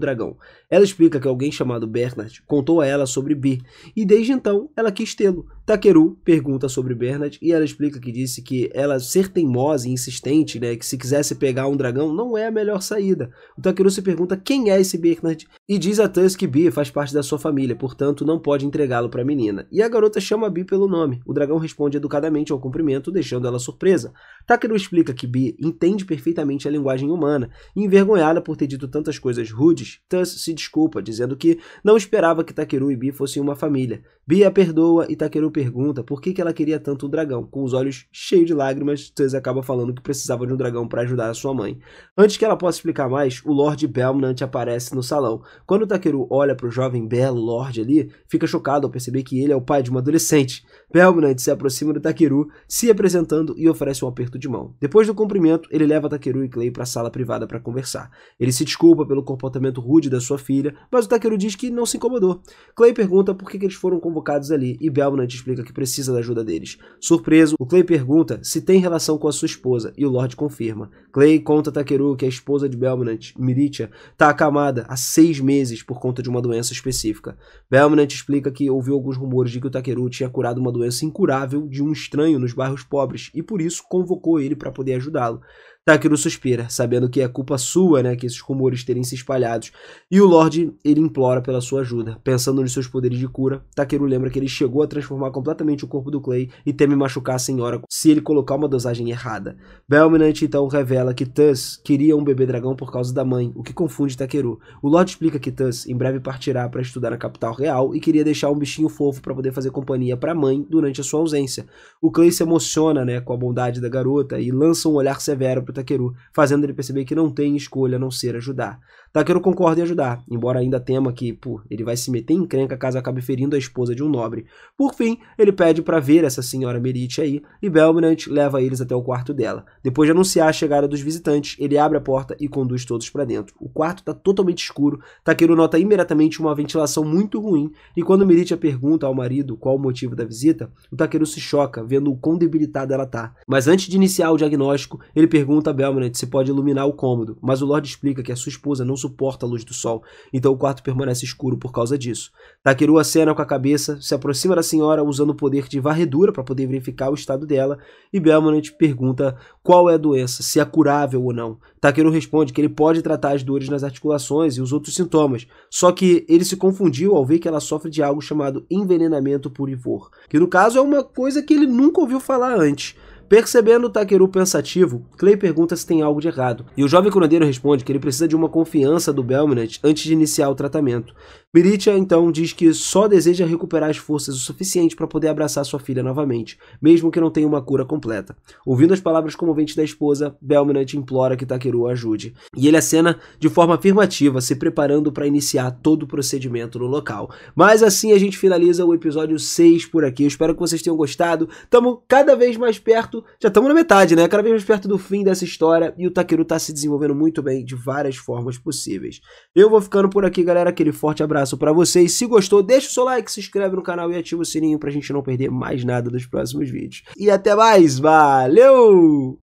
dragão. Ela explica que alguém chamado Bernard contou a ela sobre Bee, e desde então ela quis tê-lo. Takeru pergunta sobre Bernard e ela explica que disse que ela ser teimosa e insistente, né, que se quisesse pegar um dragão não é a melhor saída. O Takeru se pergunta quem é esse Bernard e diz a Tuss que Bee faz parte da sua família, portanto não pode entregá-lo para a menina. E a garota chama a Bee pelo nome. O dragão responde educadamente ao cumprimento, deixando ela surpresa. Takeru explica que Bee entende perfeitamente a linguagem humana, e envergonhada por ter dito tantas coisas rudes, Tuz se desculpa, dizendo que não esperava que Takeru e Bee fossem uma família. Bee a perdoa e Takeru pergunta por que ela queria tanto um dragão. Com os olhos cheios de lágrimas, Tuz acaba falando que precisava de um dragão para ajudar a sua mãe. Antes que ela possa explicar mais, o Lord Belmont aparece no salão. Quando Takeru olha para o jovem belo Lord ali, fica chocado ao perceber que ele é o pai de uma adolescente. Belmont se aproxima do Takeru, se apresentando e oferece um aperto de mão. Depois do cumprimento, ele leva Takeru e Clay para a sala privada para conversar. Ele se desculpa pelo comportamento rude da sua filha, mas o Takeru diz que não se incomodou. Clay pergunta por que eles foram convocados ali e Belmont explica que precisa da ajuda deles. Surpreso, o Clay pergunta se tem relação com a sua esposa e o Lord confirma. Clay conta a Takeru que a esposa de Belmont, Miritia, está acamada há 6 meses por conta de uma doença específica. Belmont explica que ouviu alguns rumores de que o Takeru tinha curado uma doença incurável de um estranho nos bairros pobres e por isso convocou ele para poder ajudá-lo. Takeru suspira, sabendo que é culpa sua, que esses rumores terem se espalhados, e o Lorde, ele implora pela sua ajuda. Pensando nos seus poderes de cura, Takeru lembra que ele chegou a transformar completamente o corpo do Clay e teme machucar a senhora se ele colocar uma dosagem errada. Belmont então revela que Tuz queria um bebê dragão por causa da mãe, o que confunde Takeru. O Lorde explica que Tuz em breve partirá para estudar na capital real e queria deixar um bichinho fofo para poder fazer companhia para a mãe durante a sua ausência. O Clay se emociona, com a bondade da garota e lança um olhar severo para Takeru, fazendo ele perceber que não tem escolha a não ser ajudar. Takeru concorda em ajudar, embora ainda tema que, ele vai se meter em encrenca caso acabe ferindo a esposa de um nobre. Por fim, ele pede para ver essa senhora Meritia aí, e Belmont leva eles até o quarto dela. Depois de anunciar a chegada dos visitantes, ele abre a porta e conduz todos para dentro. O quarto está totalmente escuro, Takeru nota imediatamente uma ventilação muito ruim, e quando Meritia pergunta ao marido qual o motivo da visita, o Takeru se choca, vendo o quão debilitada ela tá. Mas antes de iniciar o diagnóstico, ele pergunta a Belmont se pode iluminar o cômodo, mas o Lorde explica que a sua esposa não suporta a luz do sol, então o quarto permanece escuro por causa disso. Takeru acena com a cabeça, se aproxima da senhora usando o poder de varredura para poder verificar o estado dela, e Belmont pergunta qual é a doença, se é curável ou não. Takeru responde que ele pode tratar as dores nas articulações e os outros sintomas, só que ele se confundiu ao ver que ela sofre de algo chamado envenenamento por ivor, que no caso é uma coisa que ele nunca ouviu falar antes. Percebendo Takeru pensativo, Clay pergunta se tem algo de errado, e o jovem curandeiro responde que ele precisa de uma confiança do Belmont antes de iniciar o tratamento. Meritia então diz que só deseja recuperar as forças o suficiente para poder abraçar sua filha novamente, mesmo que não tenha uma cura completa. Ouvindo as palavras comoventes da esposa, Belmont implora que Takeru ajude, e ele acena de forma afirmativa, se preparando para iniciar todo o procedimento no local. Mas assim a gente finaliza o episódio 6 por aqui. Eu espero que vocês tenham gostado. Estamos cada vez mais perto, já estamos na metade, cada vez mais perto do fim dessa história, e o Takeru está se desenvolvendo muito bem de várias formas possíveis. Eu vou ficando por aqui, galera. Aquele forte abraço para vocês. Se gostou, deixa o seu like, se inscreve no canal e ativa o sininho pra gente não perder mais nada dos próximos vídeos. E até mais, valeu!